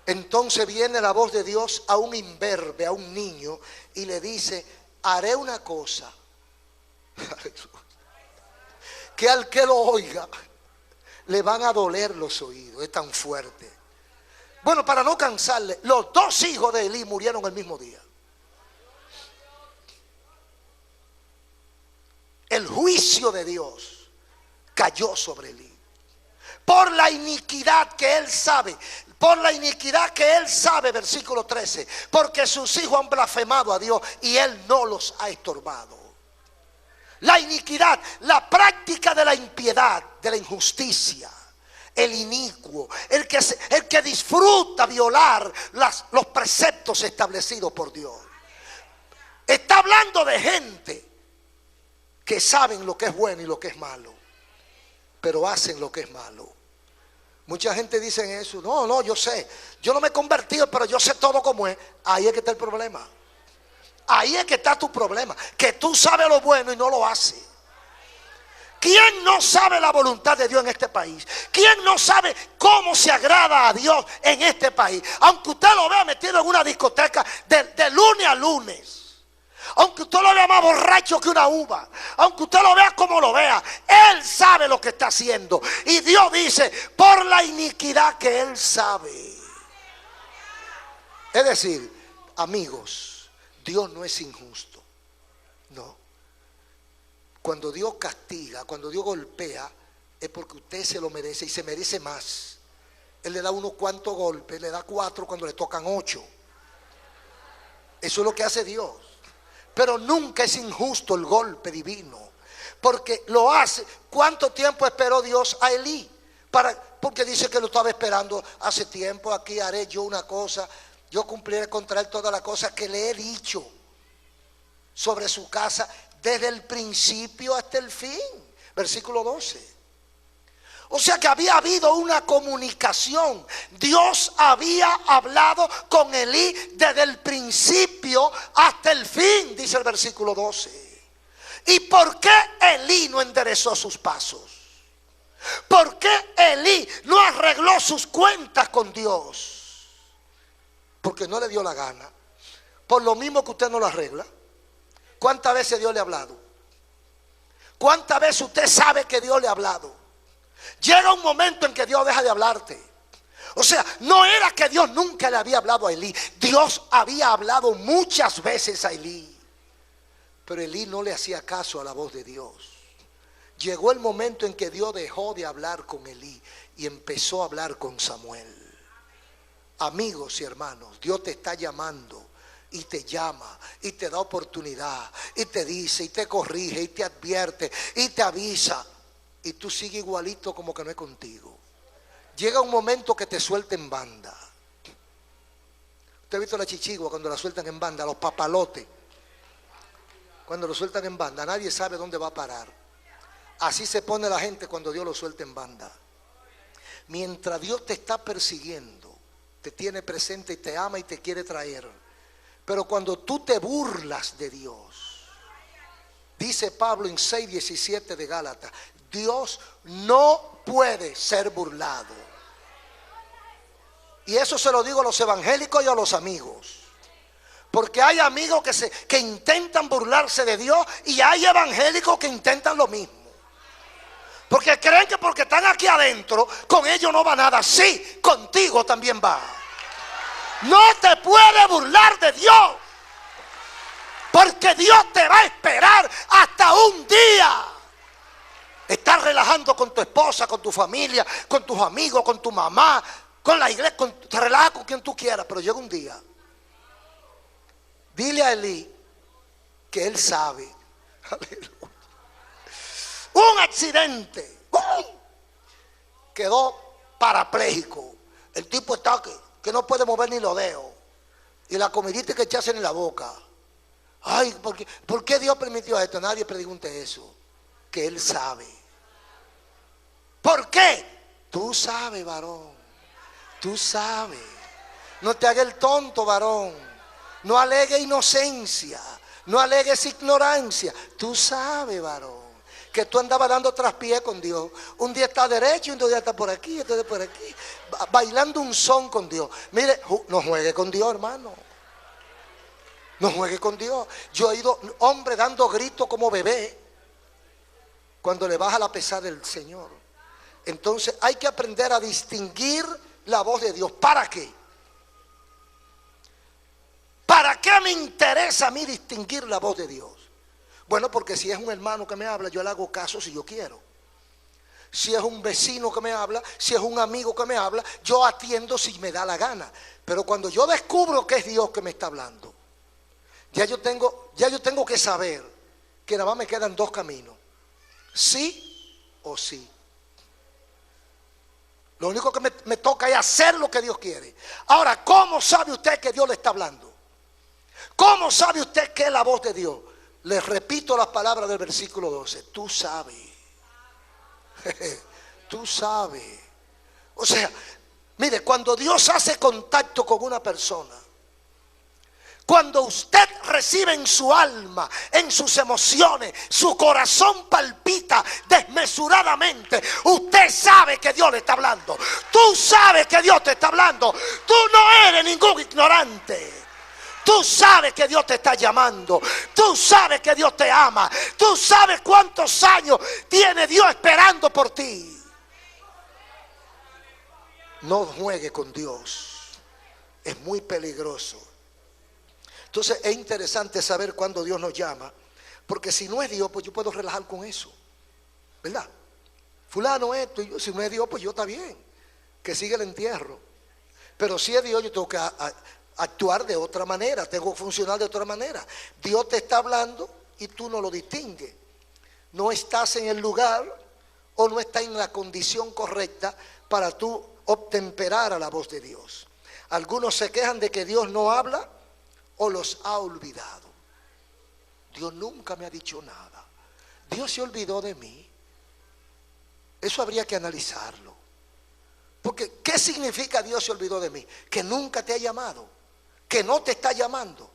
[SPEAKER 1] entonces viene la voz de Dios a un imberbe, a un niño, y le dice: haré una cosa que al que lo oiga le van a doler los oídos. Es tan fuerte. Bueno, para no cansarle, los dos hijos de Elí murieron el mismo día. El juicio de Dios cayó sobre Elí por la iniquidad que él sabe. Por la iniquidad que él sabe, versículo 13, porque sus hijos han blasfemado a Dios y él no los ha estorbado. La iniquidad, la práctica de la impiedad, de la injusticia, el inicuo, el que disfruta violar los preceptos establecidos por Dios. Está hablando de gente que saben lo que es bueno y lo que es malo, pero hacen lo que es malo. Mucha gente dice eso: no, yo sé, yo no me he convertido, pero yo sé todo como es. Ahí es que está el problema. Ahí es que está tu problema, que tú sabes lo bueno y no lo haces. ¿Quién no sabe la voluntad de Dios en este país? ¿Quién no sabe cómo se agrada a Dios en este país? Aunque usted lo vea metido en una discoteca de lunes a lunes, aunque usted lo vea más borracho que una uva, aunque usted lo vea como lo vea, él sabe lo que está haciendo. Y Dios dice: por la iniquidad que él sabe. Es decir, amigos, Dios no es injusto. No. Cuando Dios castiga, cuando Dios golpea, es porque usted se lo merece y se merece más. Él le da unos cuantos golpes, le da 4 cuando le tocan 8. Eso es lo que hace Dios. Pero nunca es injusto el golpe divino, porque lo hace. ¿Cuánto tiempo esperó Dios a Elí? Porque dice que lo estaba esperando hace tiempo. Aquí haré yo una cosa, yo cumpliré contra él todas las cosas que le he dicho sobre su casa desde el principio hasta el fin. Versículo 12. O sea que había habido una comunicación. Dios había hablado con Elí desde el principio hasta el fin, dice el versículo 12. ¿Y por qué Elí no enderezó sus pasos? ¿Por qué Elí no arregló sus cuentas con Dios? Porque no le dio la gana. Por lo mismo que usted no lo arregla. ¿Cuántas veces Dios le ha hablado? ¿Cuántas veces usted sabe que Dios le ha hablado? Llega un momento en que Dios deja de hablarte. O sea, no era que Dios nunca le había hablado a Elí. Dios había hablado muchas veces a Elí, pero Elí no le hacía caso a la voz de Dios. Llegó el momento en que Dios dejó de hablar con Elí y empezó a hablar con Samuel. Amigos y hermanos, Dios te está llamando y te llama y te da oportunidad y te dice y te corrige y te advierte y te avisa. Y tú sigues igualito como que no es contigo. Llega un momento que te suelta en banda. ¿Usted ha visto la chichigua cuando la sueltan en banda? Los papalotes. Cuando lo sueltan en banda, nadie sabe dónde va a parar. Así se pone la gente cuando Dios lo suelta en banda. Mientras Dios te está persiguiendo, te tiene presente y te ama y te quiere traer. Pero cuando tú te burlas de Dios, dice Pablo en 6:17 de Gálatas, Dios no puede ser burlado. Y eso se lo digo a los evangélicos y a los amigos. Porque hay amigos que intentan burlarse de Dios y hay evangélicos que intentan lo mismo. Porque creen que porque están aquí adentro, con ellos no va nada. Sí, contigo también va. No te puedes burlar de Dios, porque Dios te va a esperar hasta un día. Estás relajando con tu esposa, con tu familia, con tus amigos, con tu mamá, con la iglesia, te relajas con quien tú quieras, pero llega un día. Dile a Elí que él sabe. Aleluya. Un accidente. ¡Bum! Quedó parapléjico. El tipo está que no puede mover ni los dedos. Y la comidita que echarse en la boca. Ay, ¿por qué Dios permitió esto? Nadie pregunte eso. Que Él sabe. ¿Por qué? Tú sabes, varón. Tú sabes. No te hagas el tonto, varón. No alegues inocencia. No alegues ignorancia. Tú sabes, varón, que tú andabas dando traspié con Dios. Un día está derecho y un día está por aquí, otro día por aquí, bailando un son con Dios. Mire, no juegue con Dios, hermano. No juegue con Dios. Yo he oído hombre dando gritos como bebé cuando le baja la pesada del Señor. Entonces hay que aprender a distinguir la voz de Dios. ¿Para qué? ¿Para qué me interesa a mí distinguir la voz de Dios? Bueno, porque si es un hermano que me habla, yo le hago caso si yo quiero. Si es un vecino que me habla, si es un amigo que me habla, yo atiendo si me da la gana. Pero cuando yo descubro que es Dios que me está hablando, ya yo tengo que saber que nada más me quedan dos caminos: sí o sí. Lo único que me toca es hacer lo que Dios quiere. Ahora, ¿cómo sabe usted que Dios le está hablando? ¿Cómo sabe usted que es la voz de Dios? Les repito las palabras del versículo 12. Tú sabes. Tú sabes. O sea, mire, cuando Dios hace contacto con una persona, cuando usted recibe en su alma, en sus emociones, su corazón palpita desmesuradamente, usted sabe que Dios le está hablando. Tú sabes que Dios te está hablando. Tú no eres ningún ignorante. Tú sabes que Dios te está llamando. Tú sabes que Dios te ama. Tú sabes cuántos años tiene Dios esperando por ti. No juegue con Dios. Es muy peligroso. Entonces es interesante saber cuándo Dios nos llama. Porque si no es Dios, pues yo puedo relajar con eso. ¿Verdad? Fulano esto, y yo, si no es Dios, pues yo está bien. Que siga el entierro. Pero si es Dios, yo tengo que actuar de otra manera, tengo que funcionar de otra manera. Dios te está hablando y tú no lo distingues. No estás en el lugar o no estás en la condición correcta para tú obtemperar a la voz de Dios. Algunos se quejan de que Dios no habla o los ha olvidado. Dios nunca me ha dicho nada. Dios se olvidó de mí. Eso habría que analizarlo. Porque ¿qué significa Dios se olvidó de mí? Que nunca te ha llamado, que no te está llamando.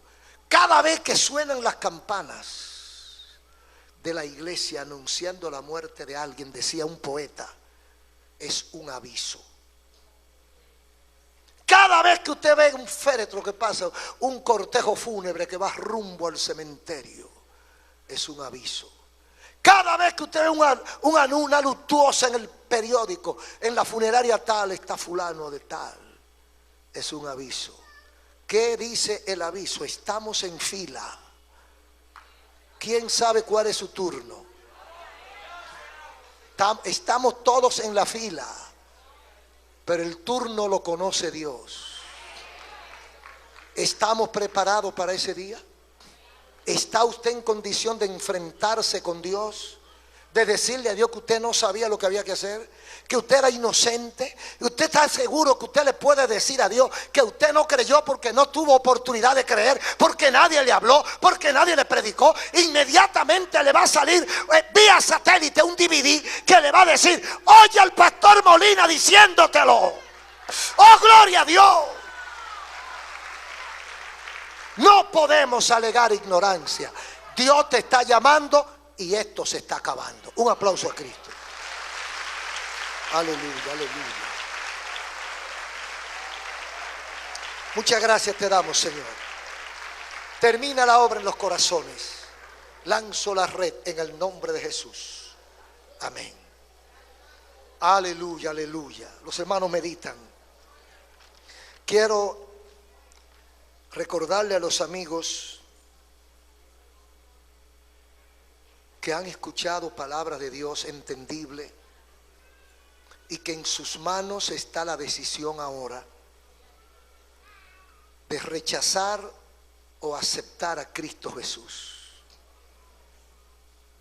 [SPEAKER 1] Cada vez que suenan las campanas de la iglesia anunciando la muerte de alguien, decía un poeta, es un aviso. Cada vez que usted ve un féretro que pasa, un cortejo fúnebre que va rumbo al cementerio, es un aviso. Cada vez que usted ve una luctuosa en el periódico, en la funeraria tal está fulano de tal, es un aviso. ¿Qué dice el aviso? Estamos en fila. ¿Quién sabe cuál es su turno? Estamos todos en la fila, pero el turno lo conoce Dios. ¿Estamos preparados para ese día? ¿Está usted en condición de enfrentarse con Dios? De decirle a Dios que usted no sabía lo que había que hacer, que usted era inocente. Y usted está seguro que usted le puede decir a Dios que usted no creyó porque no tuvo oportunidad de creer, porque nadie le habló, porque nadie le predicó. Inmediatamente le va a salir vía satélite un DVD que le va a decir: oye al pastor Molina diciéndotelo. ¡Oh, gloria a Dios! No podemos alegar ignorancia. Dios te está llamando y esto se está acabando. Un aplauso a Cristo. Aleluya, aleluya. Muchas gracias te damos, Señor. Termina la obra en los corazones. Lanzo la red en el nombre de Jesús. Amén. Aleluya, aleluya. Los hermanos meditan. Quiero recordarle a los amigos que han escuchado palabras de Dios entendible y que en sus manos está la decisión ahora de rechazar o aceptar a Cristo Jesús.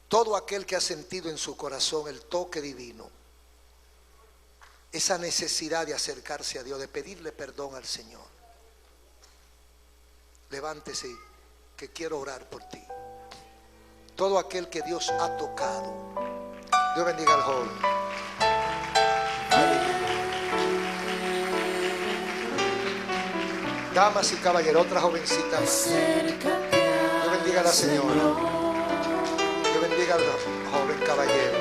[SPEAKER 1] Todo aquel que ha sentido en su corazón el toque divino, esa necesidad de acercarse a Dios, de pedirle perdón al Señor, levántese, que quiero orar por ti. Todo aquel que Dios ha tocado. Dios bendiga al joven. Damas y caballeros, otra jovencita más. Dios bendiga a la señora. Dios bendiga al joven caballero.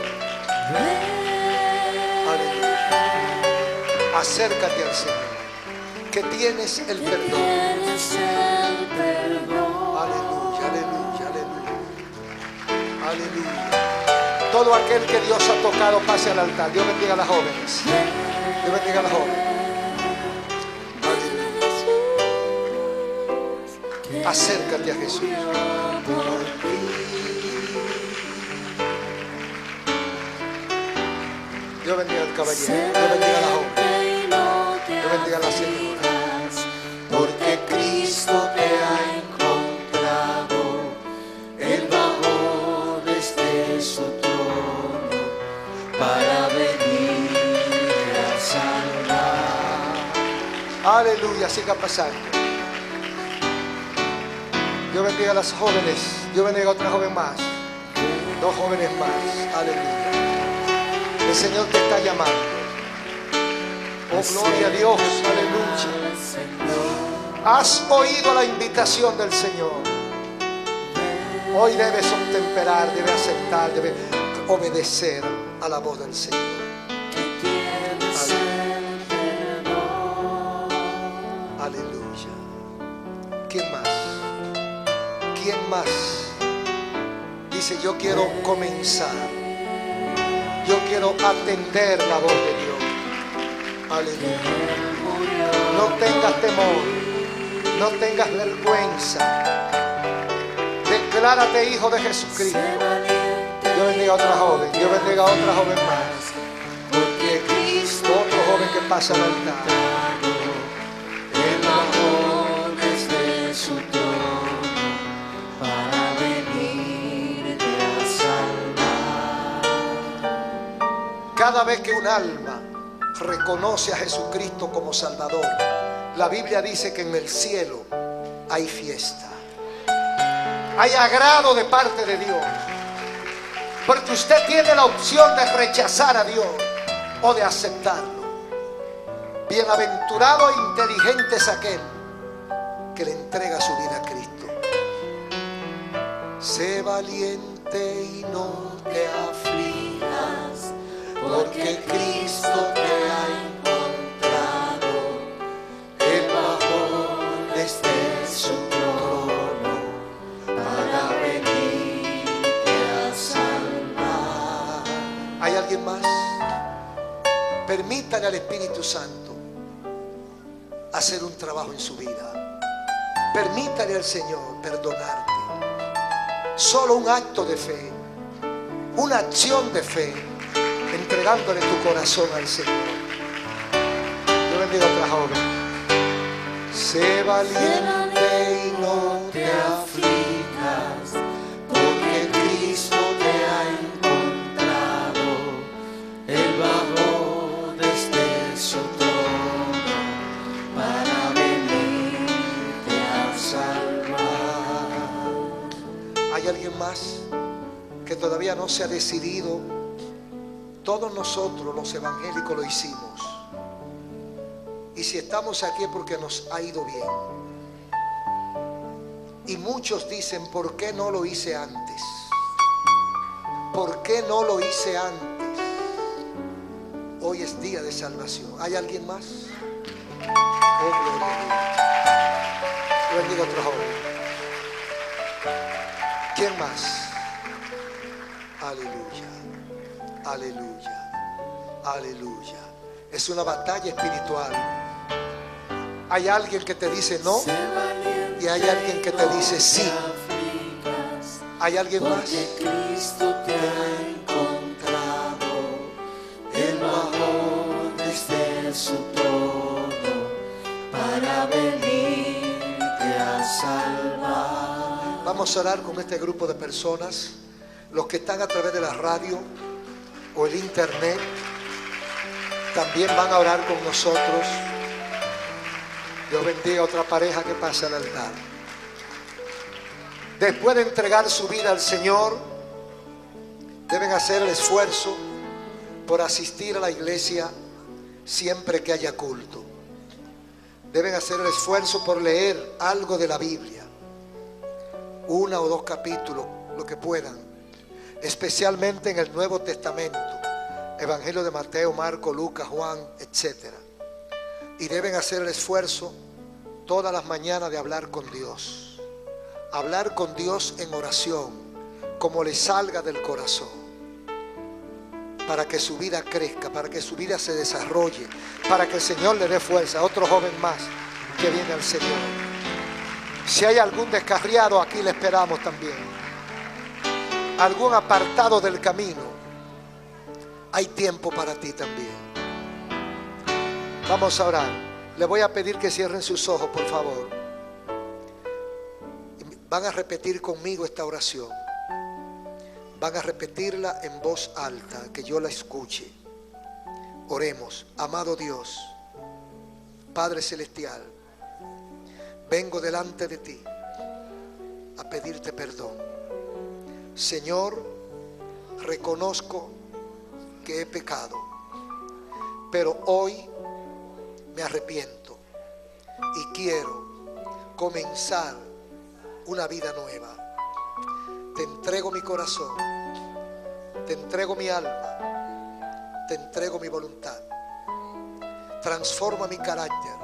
[SPEAKER 1] Aleluya. Acércate al Señor, que tienes el perdón. Aleluya, aleluya, aleluya. Aleluya. Todo aquel que Dios ha tocado pase al altar. Dios bendiga a las jóvenes. Dios bendiga a las jóvenes. Aleluya. Acércate a Jesús. Dios bendiga al caballero. Dios bendiga a la joven. Dios bendiga a la señora.
[SPEAKER 2] Porque Cristo te ha encontrado, Él bajó desde su trono para venir a salvar.
[SPEAKER 1] Aleluya, siga pasando. Dios bendiga a las jóvenes. Dios bendiga a otra joven más. Dos jóvenes más. Aleluya. El Señor te está llamando. Oh, gloria a Dios. Aleluya. Has oído la invitación del Señor. Hoy debes obtemperar, debes aceptar, debes obedecer a la voz del Señor. Aleluya. ¿Quién más? ¿Quién más? Dice, yo quiero comenzar. Yo quiero atender la voz de Dios. Aleluya. No tengas temor. No tengas vergüenza. Declárate hijo de Jesucristo. Dios bendiga a otra joven. Dios bendiga a otra joven más.
[SPEAKER 2] Porque Cristo,
[SPEAKER 1] Otro joven que pasa al altar.
[SPEAKER 2] Él bajó desde su trono para venirte a salvar.
[SPEAKER 1] Cada vez que un alma reconoce a Jesucristo como Salvador, la Biblia dice que en el cielo hay fiesta, hay agrado de parte de Dios, porque usted tiene la opción de rechazar a Dios o de aceptarlo. Bienaventurado e inteligente es aquel que le entrega su vida a Cristo. Sé valiente y no te aflijas, porque Cristo te ha encontrado. Él bajó desde su trono para venirte a salvar. ¿Hay alguien más? Permítale al Espíritu Santo hacer un trabajo en su vida. Permítale al Señor perdonarte. Solo un acto de fe, una acción de fe, entregándole tu corazón al Señor. Yo bendigo a otra joven. Sé valiente y no te aflijas, porque Cristo te ha encontrado. Él bajó desde su trono para venirte a salvar. ¿Hay alguien más que todavía no se ha decidido? Todos nosotros los evangélicos lo hicimos. Y si estamos aquí es porque nos ha ido bien. Y muchos dicen, ¿por qué no lo hice antes? ¿Por qué no lo hice antes? Hoy es día de salvación. ¿Hay alguien más? Oh, gloria a Dios. Yo bendigo a otro joven. ¿Quién más? Aleluya. Aleluya. Aleluya. Es una batalla espiritual. Hay alguien que te dice no y hay alguien que te dice sí. ¿Hay alguien más?
[SPEAKER 2] Porque Cristo te ha encontrado, Él bajó desde su trono para venirte a salvar.
[SPEAKER 1] Vamos a orar con este grupo de personas, los que están a través de la radio o el internet, también van a orar con nosotros. Dios bendiga a otra pareja que pasa al altar. Después de entregar su vida al Señor, deben hacer el esfuerzo por asistir a la iglesia siempre que haya culto. Deben hacer el esfuerzo por leer algo de la Biblia, 1 o 2 capítulos, lo que puedan, especialmente en el Nuevo Testamento, Evangelio de Mateo, Marco, Lucas, Juan, etc. Y deben hacer el esfuerzo todas las mañanas de hablar con Dios. Hablar con Dios en oración, como le salga del corazón, para que su vida crezca, para que su vida se desarrolle, para que el Señor le dé fuerza. Otro joven más que viene al Señor. Si hay algún descarriado, aquí le esperamos también. Algún apartado del camino, hay tiempo para ti también. Vamos a orar. Le voy a pedir que cierren sus ojos, por favor. Van a repetir conmigo esta oración. Van a repetirla en voz alta, que yo la escuche. Oremos. Amado Dios, Padre Celestial, vengo delante de ti a pedirte perdón. Señor, reconozco que he pecado, pero hoy me arrepiento y quiero comenzar una vida nueva. Te entrego mi corazón, te entrego mi alma, te entrego mi voluntad. Transforma mi carácter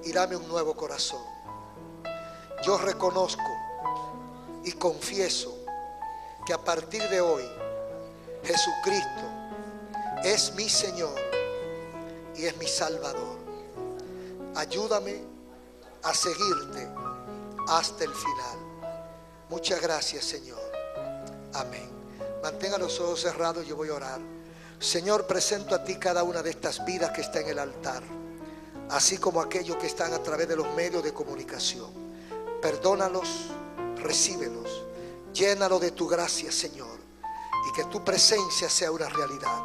[SPEAKER 1] y dame un nuevo corazón. Yo reconozco y confieso que a partir de hoy Jesucristo es mi Señor y es mi Salvador. Ayúdame a seguirte hasta el final. Muchas gracias, Señor. Amén. Mantenga los ojos cerrados, yo voy a orar. Señor, presento a ti cada una de estas vidas que está en el altar, así como aquellos que están a través de los medios de comunicación. Perdónalos, recíbelos, llénalo de tu gracia, Señor, y que tu presencia sea una realidad.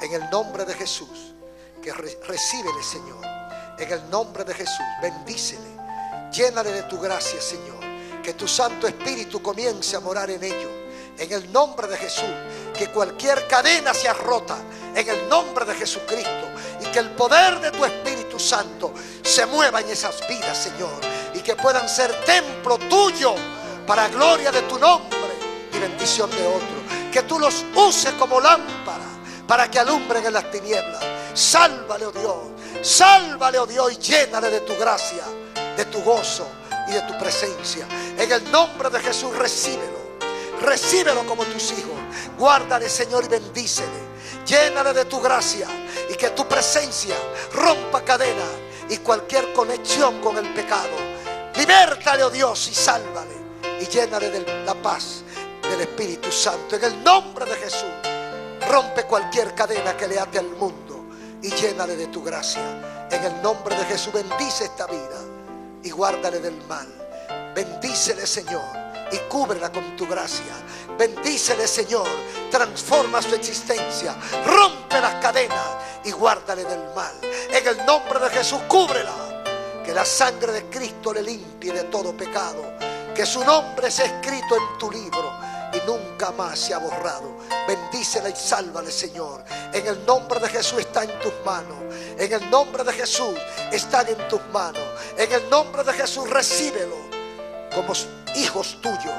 [SPEAKER 1] En el nombre de Jesús, que recíbele, Señor. En el nombre de Jesús, bendícele. Llénale de tu gracia, Señor. Que tu Santo Espíritu comience a morar en ellos. En el nombre de Jesús. Que cualquier cadena sea rota. En el nombre de Jesucristo. Y que el poder de tu Espíritu Santo se mueva en esas vidas, Señor. Y que puedan ser templo tuyo para gloria de tu nombre y bendición de otro. Que tú los uses como lámpara para que alumbren en las tinieblas. Sálvale, oh Dios. Sálvale, oh Dios, y llénale de tu gracia, de tu gozo y de tu presencia. En el nombre de Jesús, recíbelo. Recíbelo como tus hijos. Guárdale, Señor, y bendícele. Llénale de tu gracia y que tu presencia rompa cadenas y cualquier conexión con el pecado. Libértale, oh Dios, y sálvale. Y llénale de la paz del Espíritu Santo. En el nombre de Jesús, rompe cualquier cadena que le ate al mundo y llénale de tu gracia. En el nombre de Jesús, bendice esta vida y guárdale del mal. Bendícele, Señor, y cúbrela con tu gracia. Bendícele, Señor, transforma su existencia, rompe las cadenas y guárdale del mal. En el nombre de Jesús, cúbrela. Que la sangre de Cristo le limpie de todo pecado. Que su nombre sea escrito en tu libro y nunca más sea borrado. Bendícela y sálvale, Señor. En el nombre de Jesús está en tus manos. En el nombre de Jesús están en tus manos. En el nombre de Jesús, recíbelo como hijos tuyos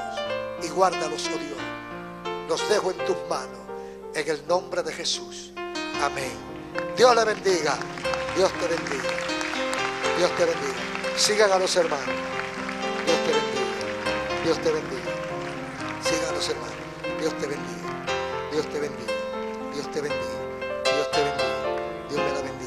[SPEAKER 1] y guárdalos, oh Dios. Los dejo en tus manos. En el nombre de Jesús. Amén. Dios le bendiga. Dios te bendiga. Dios te bendiga. Sigan a los hermanos. Dios te bendiga. Dios te bendiga. Sigan a los hermanos. Dios te bendiga. Dios te bendiga. Dios te bendiga. Dios Dios me la bendiga.